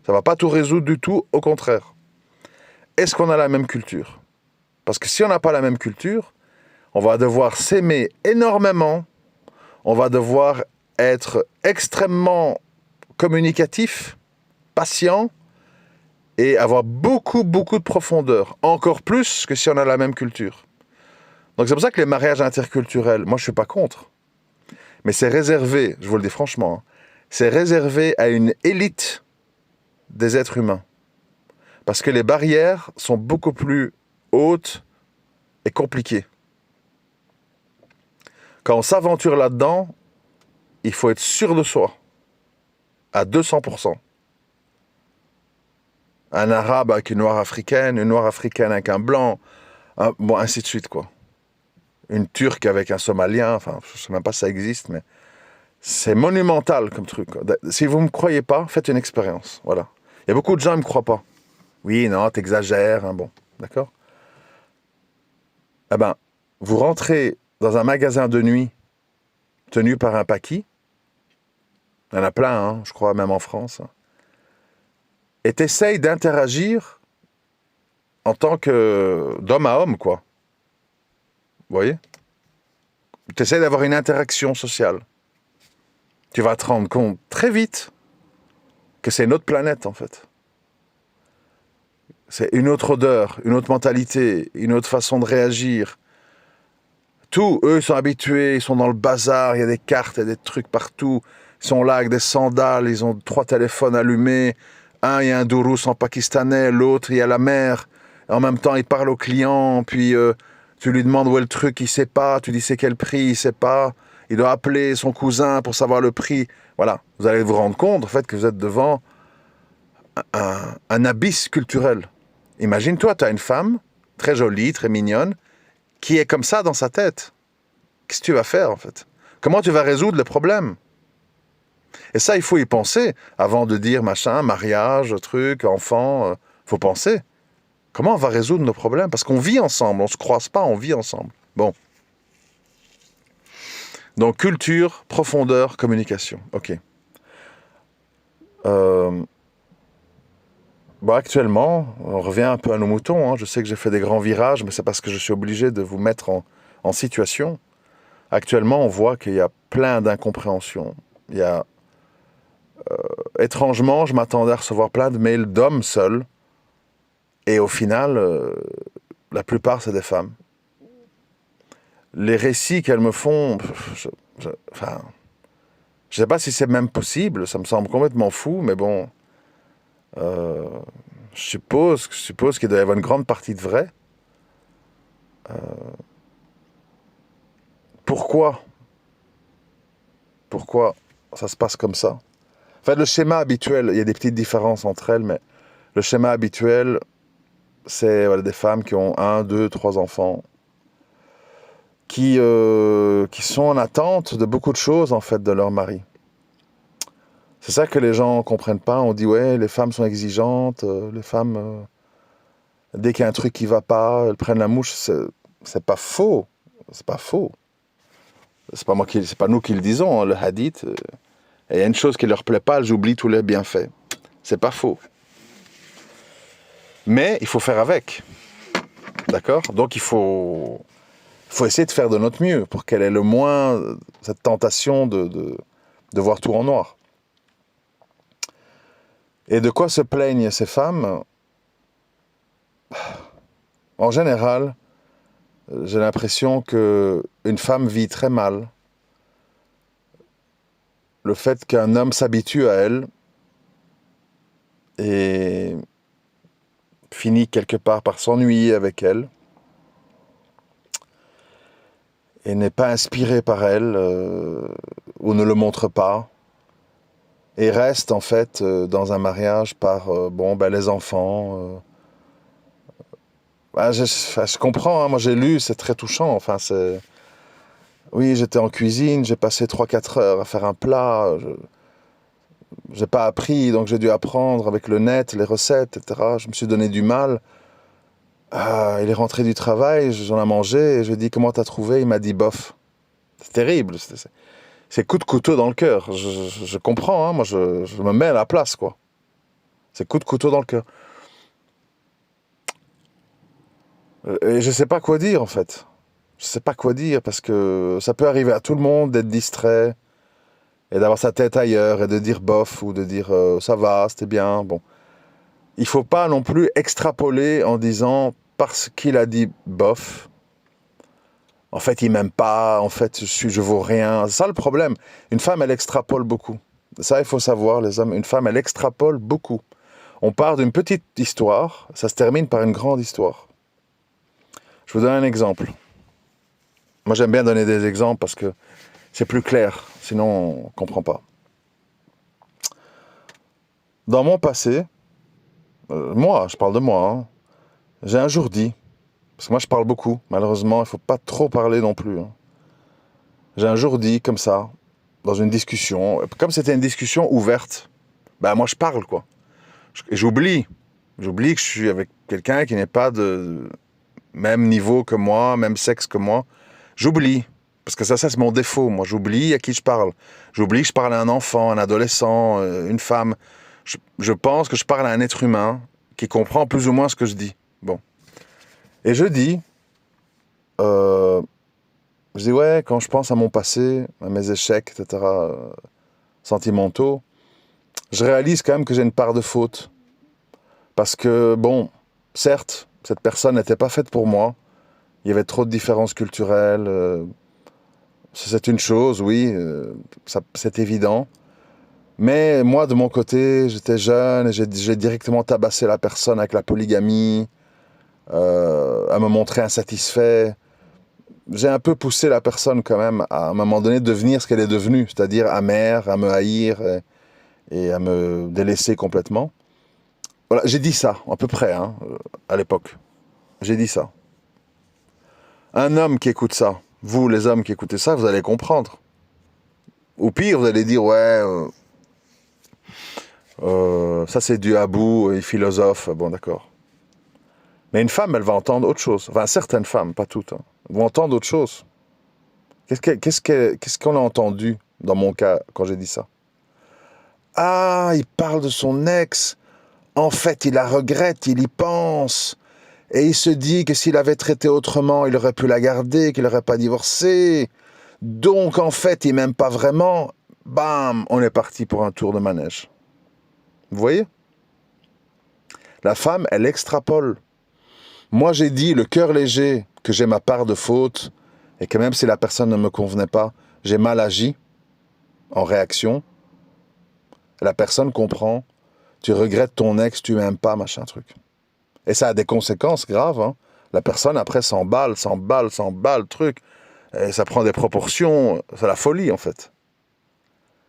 Speaker 1: Ça ne va pas tout résoudre du tout, au contraire. Est-ce qu'on a la même culture? Parce que si on n'a pas la même culture, on va devoir s'aimer énormément, on va devoir être extrêmement communicatif, patient, et avoir beaucoup, beaucoup de profondeur. Encore plus que si on a la même culture. Donc c'est pour ça que les mariages interculturels, moi je ne suis pas contre. Mais c'est réservé, je vous le dis franchement, hein, c'est réservé à une élite des êtres humains. Parce que les barrières sont beaucoup plus hautes et compliquées. Quand on s'aventure là-dedans, il faut être sûr de soi, à 200%. Un arabe avec une noire africaine avec un blanc, bon, ainsi de suite, quoi. Une turque avec un somalien, enfin, je ne sais même pas si ça existe, mais c'est monumental comme truc, quoi. Si vous ne me croyez pas, faites une expérience, voilà. Il y a beaucoup de gens qui ne me croient pas. Oui, non, t'exagères, hein, bon, d'accord. Eh ben, vous rentrez dans un magasin de nuit tenu par un paki, il y en a plein, hein, je crois, même en France, hein, et t'essayes d'interagir en tant que d'homme à homme, quoi. Vous voyez? T'essayes d'avoir une interaction sociale. Tu vas te rendre compte très vite que c'est une autre planète, en fait. C'est une autre odeur, une autre mentalité, une autre façon de réagir. Tout, eux, ils sont habitués, ils sont dans le bazar, il y a des cartes, il y a des trucs partout. Ils sont là avec des sandales, ils ont 3 téléphones allumés. Un, il y a un dourous en pakistanais, l'autre, il y a la mère. En même temps, il parle au client, puis tu lui demandes où est le truc, il ne sait pas. Tu dis c'est quel prix, il ne sait pas. Il doit appeler son cousin pour savoir le prix. Voilà, vous allez vous rendre compte, en fait, que vous êtes devant un abysse culturel. Imagine-toi, tu as une femme, très jolie, très mignonne, qui est comme ça dans sa tête. Qu'est-ce que tu vas faire, en fait? Comment tu vas résoudre le problème? Et ça, il faut y penser avant de dire machin, mariage, truc, enfant. Faut penser. Comment on va résoudre nos problèmes? Parce qu'on vit ensemble, on ne se croise pas, on vit ensemble. Bon. Donc, culture, profondeur, communication. OK. Bon, actuellement, on revient un peu à nos moutons, hein. Je sais que j'ai fait des grands virages, mais c'est parce que je suis obligé de vous mettre en situation. Actuellement, on voit qu'il y a plein d'incompréhensions. Il y a... étrangement, je m'attendais à recevoir plein de mails d'hommes seuls. Et au final, la plupart, c'est des femmes. Les récits qu'elles me font, enfin, je sais pas si c'est même possible, ça me semble complètement fou, mais bon, je suppose qu'il doit y avoir une grande partie de vrai. Pourquoi ça se passe comme ça? Enfin, le schéma habituel, il y a des petites différences entre elles, mais le schéma habituel, c'est voilà, des femmes qui ont 1, 2, 3 enfants, qui sont en attente de beaucoup de choses, en fait, de leur mari. C'est ça que les gens ne comprennent pas. On dit, ouais, les femmes sont exigeantes, les femmes, dès qu'il y a un truc qui ne va pas, elles prennent la mouche. C'est pas faux. C'est pas faux. C'est pas nous qui le disons, hein, le hadith. Et il y a une chose qui ne leur plaît pas, elles oublient tous les bienfaits. C'est pas faux. Mais il faut faire avec. D'accord? Donc il faut essayer de faire de notre mieux pour qu'elle ait le moins cette tentation de voir tout en noir. Et de quoi se plaignent ces femmes? En général, J'ai l'impression qu'une femme vit très mal le fait qu'un homme s'habitue à elle et finit quelque part par s'ennuyer avec elle et n'est pas inspiré par elle ou ne le montre pas et reste en fait dans un mariage par les enfants. Je comprends, hein, moi j'ai lu, c'est très touchant. Enfin, oui, j'étais en cuisine, j'ai passé 3 4 heures à faire un plat. J'ai pas appris, donc j'ai dû apprendre avec le net, les recettes, etc. Je me suis donné du mal. Il est rentré du travail, j'en ai mangé, et je lui ai dit comment t'as trouvé? Il m'a dit bof. C'est terrible, c'est coup de couteau dans le cœur. Je comprends, hein, moi je me mets à la place, quoi. C'est coup de couteau dans le cœur. Et je sais pas quoi dire, en fait. Je sais pas quoi dire, parce que ça peut arriver à tout le monde d'être distrait, et d'avoir sa tête ailleurs, et de dire bof, ou de dire ça va, c'était bien, bon. Il faut pas non plus extrapoler en disant, parce qu'il a dit bof, en fait, il m'aime pas, en fait, je vaux rien. C'est ça le problème. Une femme, elle extrapole beaucoup. Ça, il faut savoir, les hommes, une femme, elle extrapole beaucoup. On part d'une petite histoire, ça se termine par une grande histoire. Je vous donne un exemple. Moi, j'aime bien donner des exemples parce que c'est plus clair, sinon on ne comprend pas. Dans mon passé, moi, je parle de moi, hein, j'ai un jour dit, parce que moi je parle beaucoup, malheureusement, il ne faut pas trop parler non plus. Hein. J'ai un jour dit, comme ça, dans une discussion, comme c'était une discussion ouverte, ben moi je parle, quoi. Et j'oublie que je suis avec quelqu'un qui n'est pas de même niveau que moi, même sexe que moi. J'oublie, parce que ça c'est mon défaut, moi j'oublie à qui je parle. J'oublie que je parle à un enfant, un adolescent, une femme. Je pense que je parle à un être humain qui comprend plus ou moins ce que je dis. Bon. Et euh, je dis ouais, quand je pense à mon passé, à mes échecs, etc., sentimentaux, je réalise quand même que j'ai une part de faute. Parce que, bon, certes, cette personne n'était pas faite pour moi. Il y avait trop de différences culturelles. C'est une chose, oui, c'est évident. Mais moi, de mon côté, j'étais jeune et j'ai directement tabassé la personne avec la polygamie, à me montrer insatisfait. J'ai un peu poussé la personne quand même à un moment donné devenir ce qu'elle est devenue, c'est-à-dire amère, à me haïr et à me délaisser complètement. Voilà, j'ai dit ça, à peu près, hein, à l'époque. J'ai dit ça. Un homme qui écoute ça, vous les hommes qui écoutez ça, vous allez comprendre. Ou pire, vous allez dire, ouais, ça c'est du Abou et philosophe, bon d'accord. Mais une femme, elle va entendre autre chose. Enfin, certaines femmes, pas toutes, hein, vont entendre autre chose. Qu'est-ce qu'on a entendu dans mon cas quand j'ai dit ça? Ah, il parle de son ex. En fait, il la regrette, il y pense. Et il se dit que s'il avait traité autrement, il aurait pu la garder, qu'il n'aurait pas divorcé. Donc, en fait, il m'aime pas vraiment. Bam, on est parti pour un tour de manège. Vous voyez? La femme, elle extrapole. Moi, j'ai dit, le cœur léger, que j'ai ma part de faute, et que même si la personne ne me convenait pas, j'ai mal agi, en réaction. La personne comprend, tu regrettes ton ex, tu m'aimes pas, machin truc. Et ça a des conséquences graves, hein. La personne, après, s'emballe, truc. Et ça prend des proportions, c'est la folie, en fait.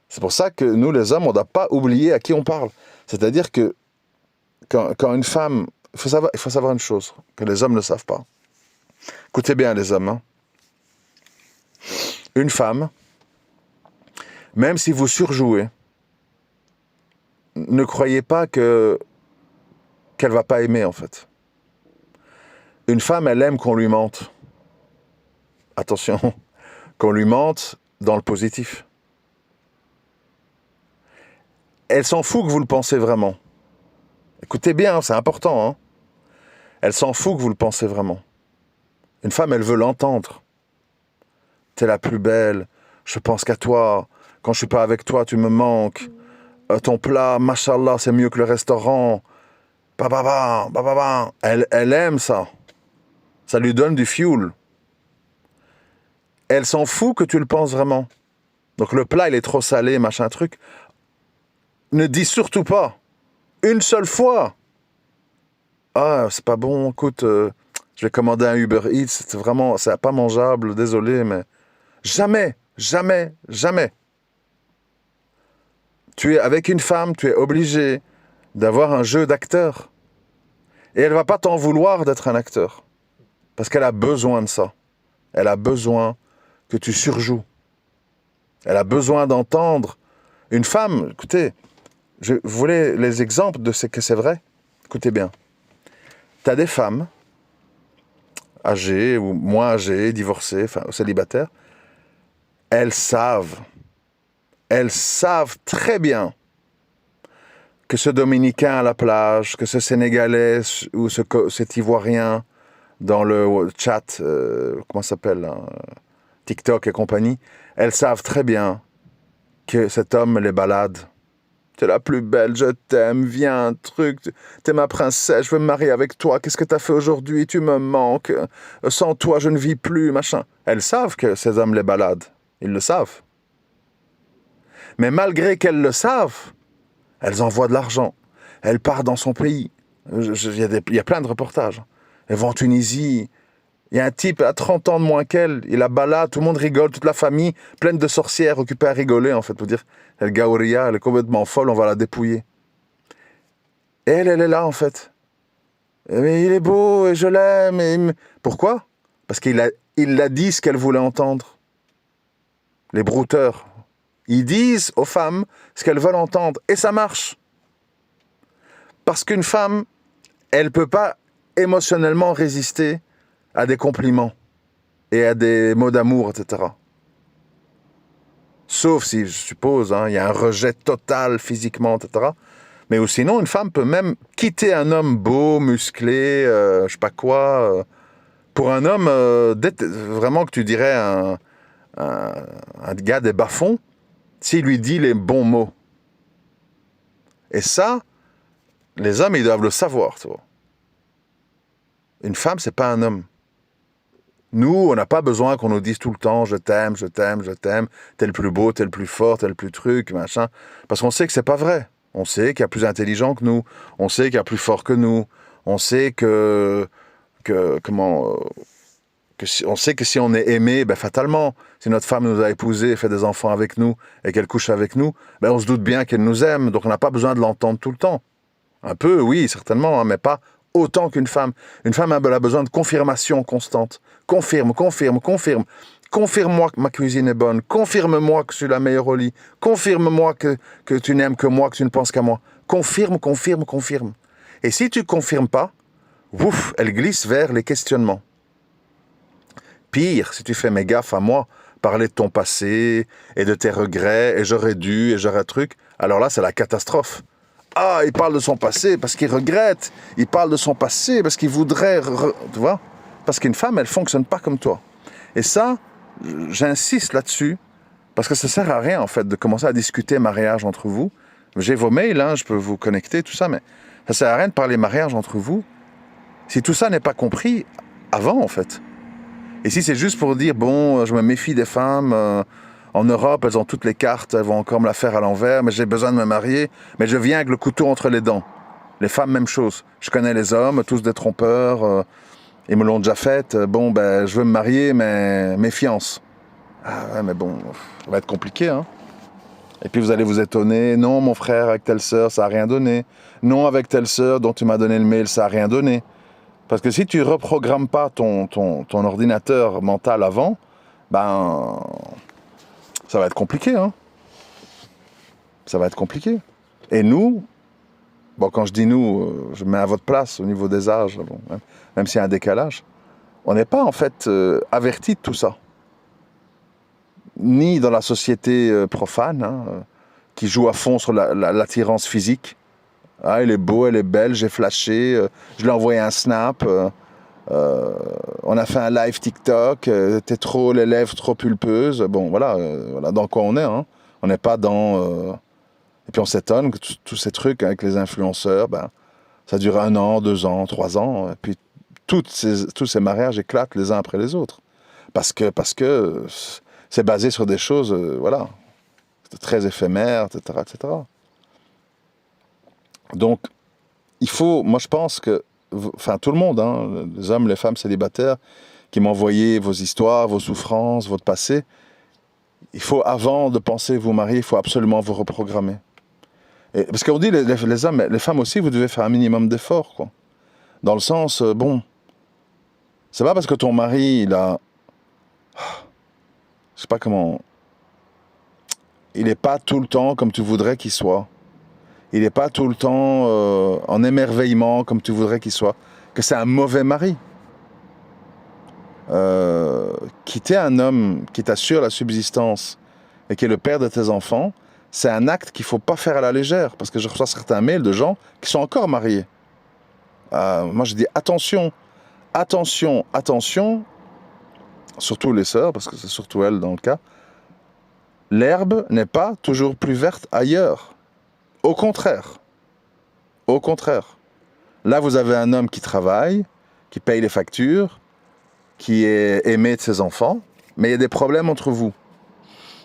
Speaker 1: C'est pour ça que nous, les hommes, on ne doit pas oublier à qui on parle. C'est-à-dire que quand une femme... Il faut savoir une chose, que les hommes ne savent pas. Écoutez bien, les hommes. Hein. Une femme, même si vous surjouez, ne croyez pas qu'elle va pas aimer, en fait. Une femme, elle aime qu'on lui mente. Attention, qu'on lui mente dans le positif. Elle s'en fout que vous le pensez vraiment. Écoutez bien, c'est important. Hein. Elle s'en fout que vous le pensez vraiment. Une femme, elle veut l'entendre. T'es la plus belle, je pense qu'à toi. Quand je suis pas avec toi, tu me manques. Ton plat, machallah, c'est mieux que le restaurant. Elle aime ça. Ça lui donne du fuel. elle s'en fout que tu le penses vraiment. Donc le plat, il est trop salé, machin truc. Ne dis surtout pas, une seule fois. Ah, c'est pas bon, écoute, je vais commander un Uber Eats, c'est pas mangeable, désolé, mais... Jamais, jamais, jamais. Tu es avec une femme, tu es obligé d'avoir un jeu d'acteur. Et elle va pas t'en vouloir d'être un acteur. Parce qu'elle a besoin de ça. Elle a besoin que tu surjoues. Elle a besoin d'entendre. Une femme, écoutez, vous voulez les exemples de ce que c'est vrai? Écoutez bien. Tu as des femmes âgées ou moins âgées, divorcées, enfin célibataires. Elles savent très bien que ce Dominicain à la plage, que ce Sénégalais ou cet Ivoirien dans le chat, comment ça s'appelle, hein, TikTok et compagnie, elles savent très bien que cet homme les balade. T'es la plus belle, je t'aime, viens, truc, t'es ma princesse, je veux me marier avec toi, qu'est-ce que t'as fait aujourd'hui, tu me manques, sans toi je ne vis plus, machin. Elles savent que ces hommes les baladent, ils le savent. Mais malgré qu'elles le savent, elles envoient de l'argent, elles partent dans son pays. Il y a plein de reportages. Elles vont en Tunisie. Il y a un type à 30 ans de moins qu'elle, il la balade, tout le monde rigole, toute la famille, pleine de sorcières occupées à rigoler, en fait, pour dire, elle Gaouria, elle est complètement folle, on va la dépouiller. Et elle est là, en fait. Mais il est beau, et je l'aime, Pourquoi? Parce qu'il a dit ce qu'elle voulait entendre. Les brouteurs. Ils disent aux femmes ce qu'elles veulent entendre, et ça marche. Parce qu'une femme, elle ne peut pas émotionnellement résister à des compliments et à des mots d'amour, etc. Sauf si, je suppose, il y a un rejet total physiquement, etc. Mais ou sinon, une femme peut même quitter un homme beau, musclé, je sais pas quoi, pour un homme vraiment que tu dirais un gars des bas-fonds, s'il lui dit les bons mots. Et ça, les hommes, ils doivent le savoir, tu vois. Une femme, c'est pas un homme. Nous, on n'a pas besoin qu'on nous dise tout le temps « je t'aime, je t'aime, je t'aime », t'es le plus beau, t'es le plus fort, t'es le plus truc, machin. Parce qu'on sait que c'est pas vrai. On sait qu'il y a plus intelligent que nous. On sait qu'il y a plus fort que nous. On sait on sait que si on est aimé, ben fatalement, si notre femme nous a épousés, fait des enfants avec nous et qu'elle couche avec nous, ben on se doute bien qu'elle nous aime. Donc on n'a pas besoin de l'entendre tout le temps. Un peu, oui, certainement, mais pas autant qu'une femme. Une femme, elle a besoin de confirmation constante. Confirme. Confirme-moi que ma cuisine est bonne. Confirme-moi que je suis la meilleure au lit. Confirme-moi que tu n'aimes que moi, que tu ne penses qu'à moi. Confirme. Et si tu ne confirmes pas, ouf, elle glisse vers les questionnements. Pire, si tu fais mes gaffes à moi, parler de ton passé et de tes regrets, et j'aurais dû, et j'aurais truc, alors là, c'est la catastrophe. Ah, il parle de son passé parce qu'il regrette. Il parle de son passé parce qu'il voudrait... Tu vois? Parce qu'une femme, elle ne fonctionne pas comme toi. Et ça, j'insiste là-dessus, parce que ça ne sert à rien, en fait, de commencer à discuter mariage entre vous. J'ai vos mails, je peux vous connecter, tout ça, mais ça ne sert à rien de parler mariage entre vous si tout ça n'est pas compris avant, en fait. Et si c'est juste pour dire, bon, je me méfie des femmes... En Europe, elles ont toutes les cartes, elles vont encore me la faire à l'envers, mais j'ai besoin de me marier, mais je viens avec le couteau entre les dents. Les femmes, même chose. Je connais les hommes, tous des trompeurs, ils me l'ont déjà fait. Bon, ben, je veux me marier, mais méfiance. Ah ouais, mais bon, ça va être compliqué, hein. Et puis vous allez vous étonner, non, mon frère avec telle sœur, ça n'a rien donné. Non, avec telle sœur dont tu m'as donné le mail, ça n'a rien donné. Parce que si tu reprogrammes pas ton ordinateur mental avant, ben... ça va être compliqué, hein. Ça va être compliqué. Et nous, bon, quand je dis nous, je me mets à votre place au niveau des âges, bon, même s'il y a un décalage, on n'est pas en fait avertis de tout ça. Ni dans la société profane, qui joue à fond sur l'attirance physique. Ah, il est beau, elle est belle, j'ai flashé, je lui ai envoyé un snap, on a fait un live TikTok, t'es trop, les lèvres trop pulpeuses. Bon, voilà dans quoi on est. Hein. On n'est pas dans... Et puis on s'étonne que tous ces trucs avec les influenceurs, ça dure 1 an, 2 ans, 3 ans. Et puis tous ces mariages éclatent les uns après les autres. parce que c'est basé sur des choses, voilà, très éphémères, etc., etc. Donc, il faut, moi je pense que, enfin tout le monde, hein, les hommes, les femmes célibataires, qui m'envoyez vos histoires, vos souffrances, votre passé, il faut, avant de penser vous marier, il faut absolument vous reprogrammer. Et, parce qu'on dit, les hommes, les femmes aussi, vous devez faire un minimum d'efforts, quoi. Dans le sens, bon, c'est pas parce que ton mari, il a, je sais pas comment, il n'est pas tout le temps comme tu voudrais qu'il soit. Il n'est pas tout le temps en émerveillement comme tu voudrais qu'il soit. Que c'est un mauvais mari. Quitter un homme qui t'assure la subsistance et qui est le père de tes enfants, c'est un acte qu'il ne faut pas faire à la légère. Parce que je reçois certains mails de gens qui sont encore mariés. Moi je dis attention, attention, attention, surtout les sœurs, parce que c'est surtout elles dans le cas, l'herbe n'est pas toujours plus verte ailleurs. Au contraire. Au contraire. Là, vous avez un homme qui travaille, qui paye les factures, qui est aimé de ses enfants, mais il y a des problèmes entre vous.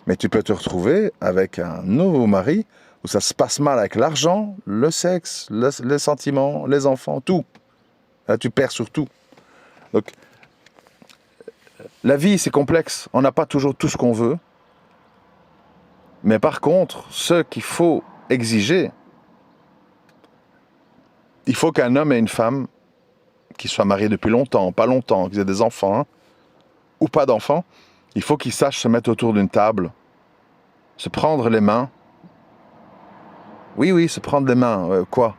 Speaker 1: Mais tu peux te retrouver avec un nouveau mari où ça se passe mal avec l'argent, le sexe, les sentiments, les enfants, tout. Là, tu perds sur tout. Donc, la vie, c'est complexe. On n'a pas toujours tout ce qu'on veut. Mais par contre, ce qu'il faut exiger, il faut qu'un homme et une femme qui soient mariés depuis longtemps, pas longtemps, qu'ils aient des enfants, hein, ou pas d'enfants, il faut qu'ils sachent se mettre autour d'une table, se prendre les mains. Oui, se prendre les mains. Quoi ?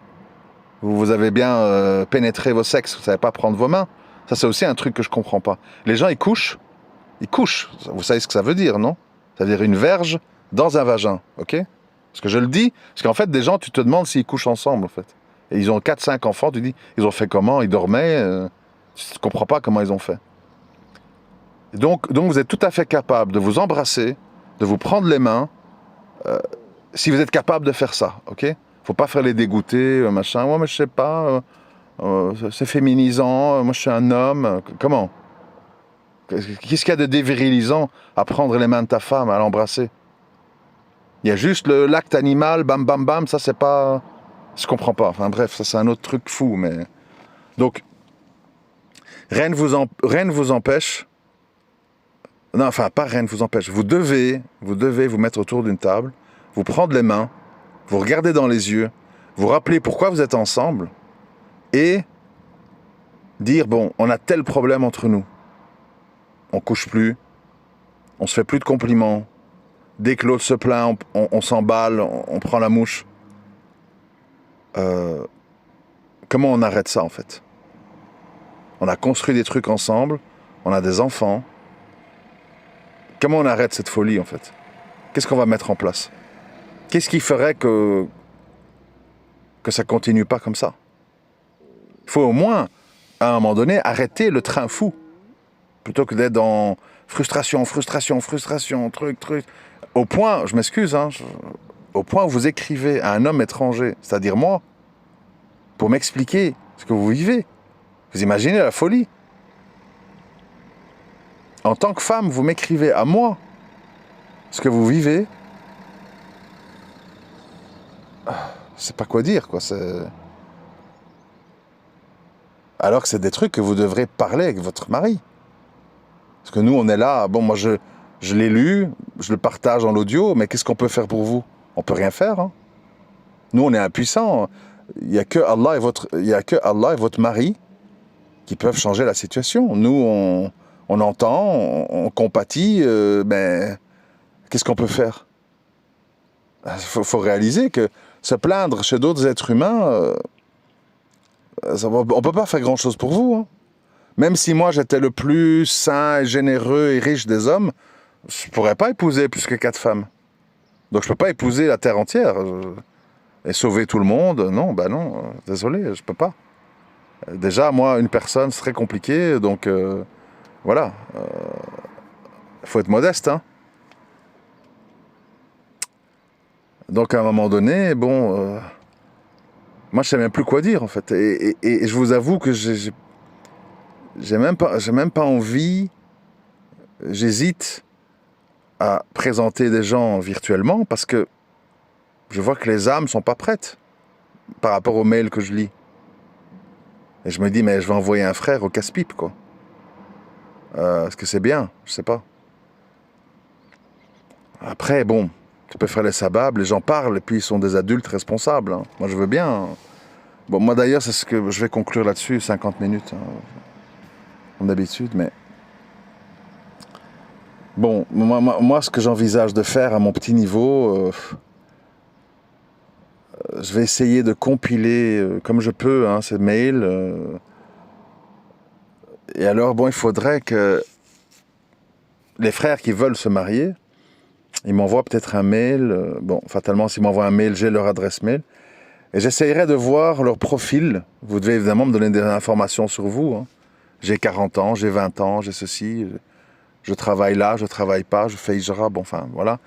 Speaker 1: Vous avez bien pénétré vos sexes, vous ne savez pas prendre vos mains. Ça, c'est aussi un truc que je ne comprends pas. Les gens, ils couchent. Vous savez ce que ça veut dire, non ? Ça veut dire une verge dans un vagin, ok ? Parce que je le dis, parce qu'en fait, des gens, tu te demandes s'ils couchent ensemble, en fait. Et ils ont 4-5 enfants, tu dis, ils ont fait comment ? Ils dormaient tu ne comprends pas comment ils ont fait. Donc, vous êtes tout à fait capable de vous embrasser, de vous prendre les mains, si vous êtes capable de faire ça, ok ? Faut pas faire les dégoûter, machin. Ouais, mais je sais pas, c'est féminisant, moi je suis un homme. Comment ? Qu'est-ce qu'il y a de dévirilisant à prendre les mains de ta femme, à l'embrasser ? Il y a juste l'acte animal, bam bam bam, ça c'est pas... Je comprends pas. Enfin bref, ça c'est un autre truc fou, mais... Donc, rien ne vous empêche... Non, enfin, pas rien ne vous empêche. Vous devez vous mettre autour d'une table, vous prendre les mains, vous regarder dans les yeux, vous rappeler pourquoi vous êtes ensemble, et dire, bon, on a tel problème entre nous. On couche plus, on se fait plus de compliments. Dès que l'autre se plaint, on s'emballe, on prend la mouche. Comment on arrête ça, en fait ? On a construit des trucs ensemble, on a des enfants. Comment on arrête cette folie, en fait ? Qu'est-ce qu'on va mettre en place ? Qu'est-ce qui ferait que ça continue pas comme ça ? Il faut au moins, à un moment donné, arrêter le train fou. Plutôt que d'être dans frustration, truc. Au point, je m'excuse, hein, au point où vous écrivez à un homme étranger, c'est-à-dire moi, pour m'expliquer ce que vous vivez. Vous imaginez la folie ? En tant que femme, vous m'écrivez à moi ce que vous vivez. Je sais pas quoi dire, quoi. Alors que c'est des trucs que vous devrez parler avec votre mari. Parce que nous, on est là, bon, moi, je l'ai lu, je le partage en audio, mais qu'est-ce qu'on peut faire pour vous ? On peut rien faire, hein. Nous, on est impuissants. Il n'y a que Allah et votre mari qui peuvent changer la situation. Nous, on entend, on compatit, mais qu'est-ce qu'on peut faire ? Faut réaliser que se plaindre chez d'autres êtres humains, on ne peut pas faire grand-chose pour vous, hein. Même si moi j'étais le plus saint, généreux et riche des hommes, je ne pourrais pas épouser plus que 4 femmes. Donc je ne peux pas épouser la terre entière et sauver tout le monde. Non, désolé, je ne peux pas. Déjà, moi, une personne, c'est très compliqué, donc voilà. Il faut être modeste, hein. Donc à un moment donné, bon... moi, je ne sais même plus quoi dire, en fait. Et je vous avoue que j'ai même pas envie j'hésite à présenter des gens virtuellement parce que je vois que les âmes ne sont pas prêtes par rapport aux mails que je lis. Et je me dis, mais je vais envoyer un frère au casse-pipe, quoi. Est-ce que c'est bien? Je sais pas. Après, bon, tu peux faire les sabables, les gens parlent, et puis ils sont des adultes responsables. Hein. Moi, je veux bien. Hein. Bon, moi d'ailleurs, c'est ce que je vais conclure là-dessus, 50 minutes, hein, comme d'habitude, mais... Bon, moi, ce que j'envisage de faire à mon petit niveau, je vais essayer de compiler comme je peux hein, ces mails. Et alors, bon, il faudrait que les frères qui veulent se marier, ils m'envoient peut-être un mail. Bon, fatalement, s'ils m'envoient un mail, j'ai leur adresse mail. Et j'essayerai de voir leur profil. Vous devez évidemment me donner des informations sur vous. Hein. J'ai 40 ans, j'ai 20 ans, j'ai ceci. Je travaille là, je travaille pas, je fais hijra. Bon, enfin, voilà.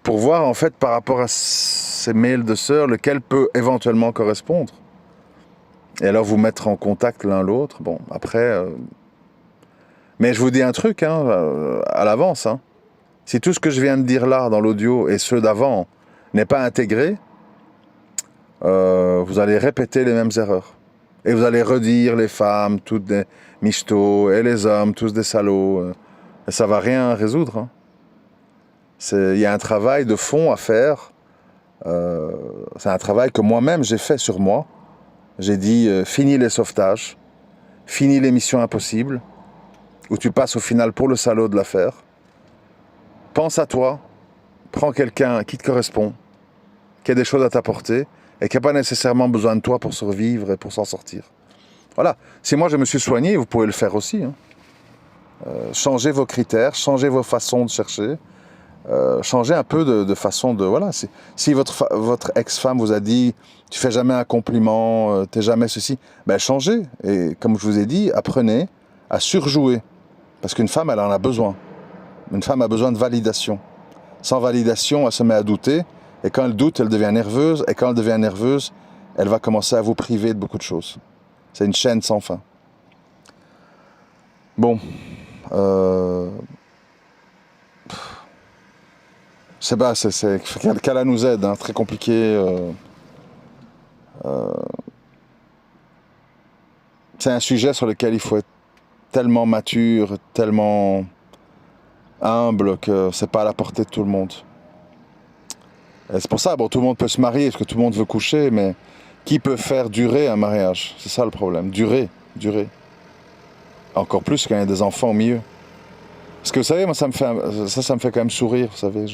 Speaker 1: Pour voir, en fait, par rapport à ces mails de sœurs, lequel peut éventuellement correspondre. Et alors vous mettre en contact l'un l'autre. Bon, après... Mais je vous dis un truc, hein, à l'avance. Hein. Si tout ce que je viens de dire là, dans l'audio, et ceux d'avant, n'est pas intégré, vous allez répéter les mêmes erreurs. Et vous allez redire les femmes, toutes des michtos, et les hommes, tous des salauds. Et ça va rien résoudre. Hein. Il y a un travail de fond à faire. C'est un travail que moi-même j'ai fait sur moi. J'ai dit, fini les sauvetages, fini les missions impossibles, où tu passes au final pour le salaud de l'affaire. Pense à toi, prends quelqu'un qui te correspond, qui a des choses à t'apporter, et qui n'a pas nécessairement besoin de toi pour survivre et pour s'en sortir. Voilà. Si moi je me suis soigné, vous pouvez le faire aussi. Hein. Changez vos critères, changez vos façons de chercher, changez un peu de façon de... Voilà. Si votre ex-femme vous a dit « tu fais jamais un compliment, t'es jamais ceci », ben changez. Et comme je vous ai dit, apprenez à surjouer. Parce qu'une femme, elle en a besoin. Une femme a besoin de validation. Sans validation, elle se met à douter. Et quand elle doute, elle devient nerveuse. Et quand elle devient nerveuse, elle va commencer à vous priver de beaucoup de choses. C'est une chaîne sans fin. Bon. Je sais pas, qu'Allah nous aide. Hein, très compliqué. C'est un sujet sur lequel il faut être tellement mature, tellement humble que c'est pas à la portée de tout le monde. Et c'est pour ça, bon, tout le monde peut se marier parce que tout le monde veut coucher, mais qui peut faire durer un mariage? C'est ça le problème. Durer. Encore plus quand il y a des enfants au milieu. Parce que vous savez, moi ça me fait quand même sourire, vous savez,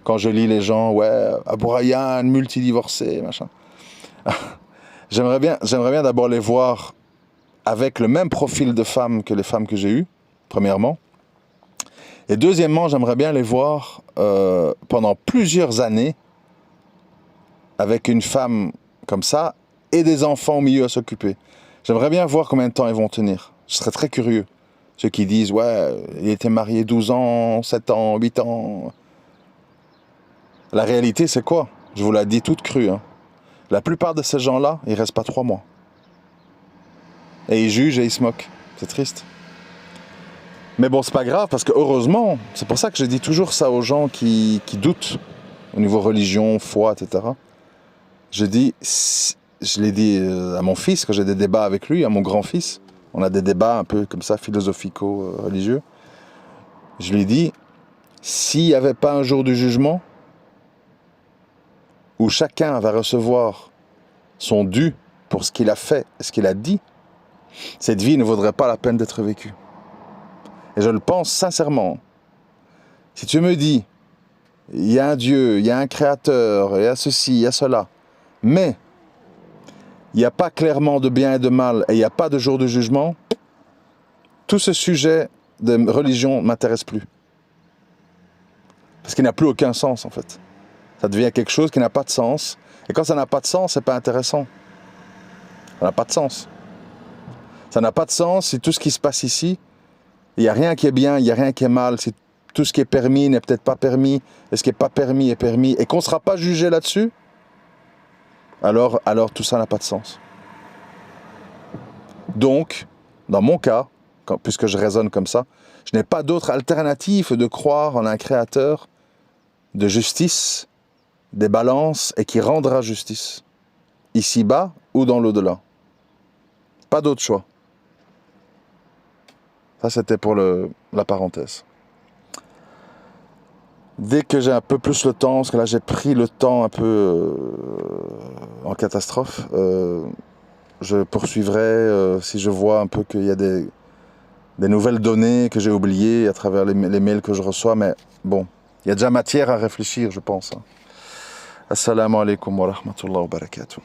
Speaker 1: quand je lis les gens, ouais, Abou Rayhan, multidivorcé, machin. J'aimerais bien d'abord les voir avec le même profil de femmes que les femmes que j'ai eues, premièrement. Et deuxièmement, j'aimerais bien les voir pendant plusieurs années avec une femme comme ça et des enfants au milieu à s'occuper. J'aimerais bien voir combien de temps ils vont tenir. Je serais très curieux. Ceux qui disent, ouais, il était marié 12 ans, 7 ans, 8 ans. La réalité, c'est quoi? Je vous l'ai dit toute crue. Hein. La plupart de ces gens-là, ils restent pas 3 mois. Et ils jugent et ils se moquent. C'est triste. Mais bon, c'est pas grave, parce que heureusement, c'est pour ça que je dis toujours ça aux gens qui doutent au niveau religion, foi, etc. Je l'ai dit à mon fils, quand j'ai des débats avec lui, à mon grand-fils, on a des débats un peu comme ça, philosophico-religieux. Je lui dis, s'il n'y avait pas un jour du jugement, où chacun va recevoir son dû pour ce qu'il a fait et ce qu'il a dit, cette vie ne vaudrait pas la peine d'être vécue. Et je le pense sincèrement. Si tu me dis, il y a un Dieu, il y a un créateur, il y a ceci, il y a cela, mais il n'y a pas clairement de bien et de mal, et il n'y a pas de jour de jugement, tout ce sujet de religion ne m'intéresse plus. Parce qu'il n'a plus aucun sens, en fait. Ça devient quelque chose qui n'a pas de sens. Et quand ça n'a pas de sens, c'est pas intéressant. Ça n'a pas de sens. Ça n'a pas de sens si tout ce qui se passe ici, il n'y a rien qui est bien, il n'y a rien qui est mal, si tout ce qui est permis n'est peut-être pas permis, et ce qui n'est pas permis est permis, et qu'on ne sera pas jugé là-dessus, alors tout ça n'a pas de sens. Donc, dans mon cas, puisque je raisonne comme ça, Je n'ai pas d'autre alternative de croire en un créateur de justice, des balances et qui rendra justice, ici-bas ou dans l'au-delà. Pas d'autre choix. Ça, c'était pour la parenthèse. Dès que j'ai un peu plus le temps, parce que là j'ai pris le temps un peu en catastrophe, je poursuivrai si je vois un peu qu'il y a des nouvelles données que j'ai oubliées à travers les mails que je reçois, mais bon, il y a déjà matière à réfléchir, je pense. Assalamu alaikum wa rahmatullahi wa barakatuh.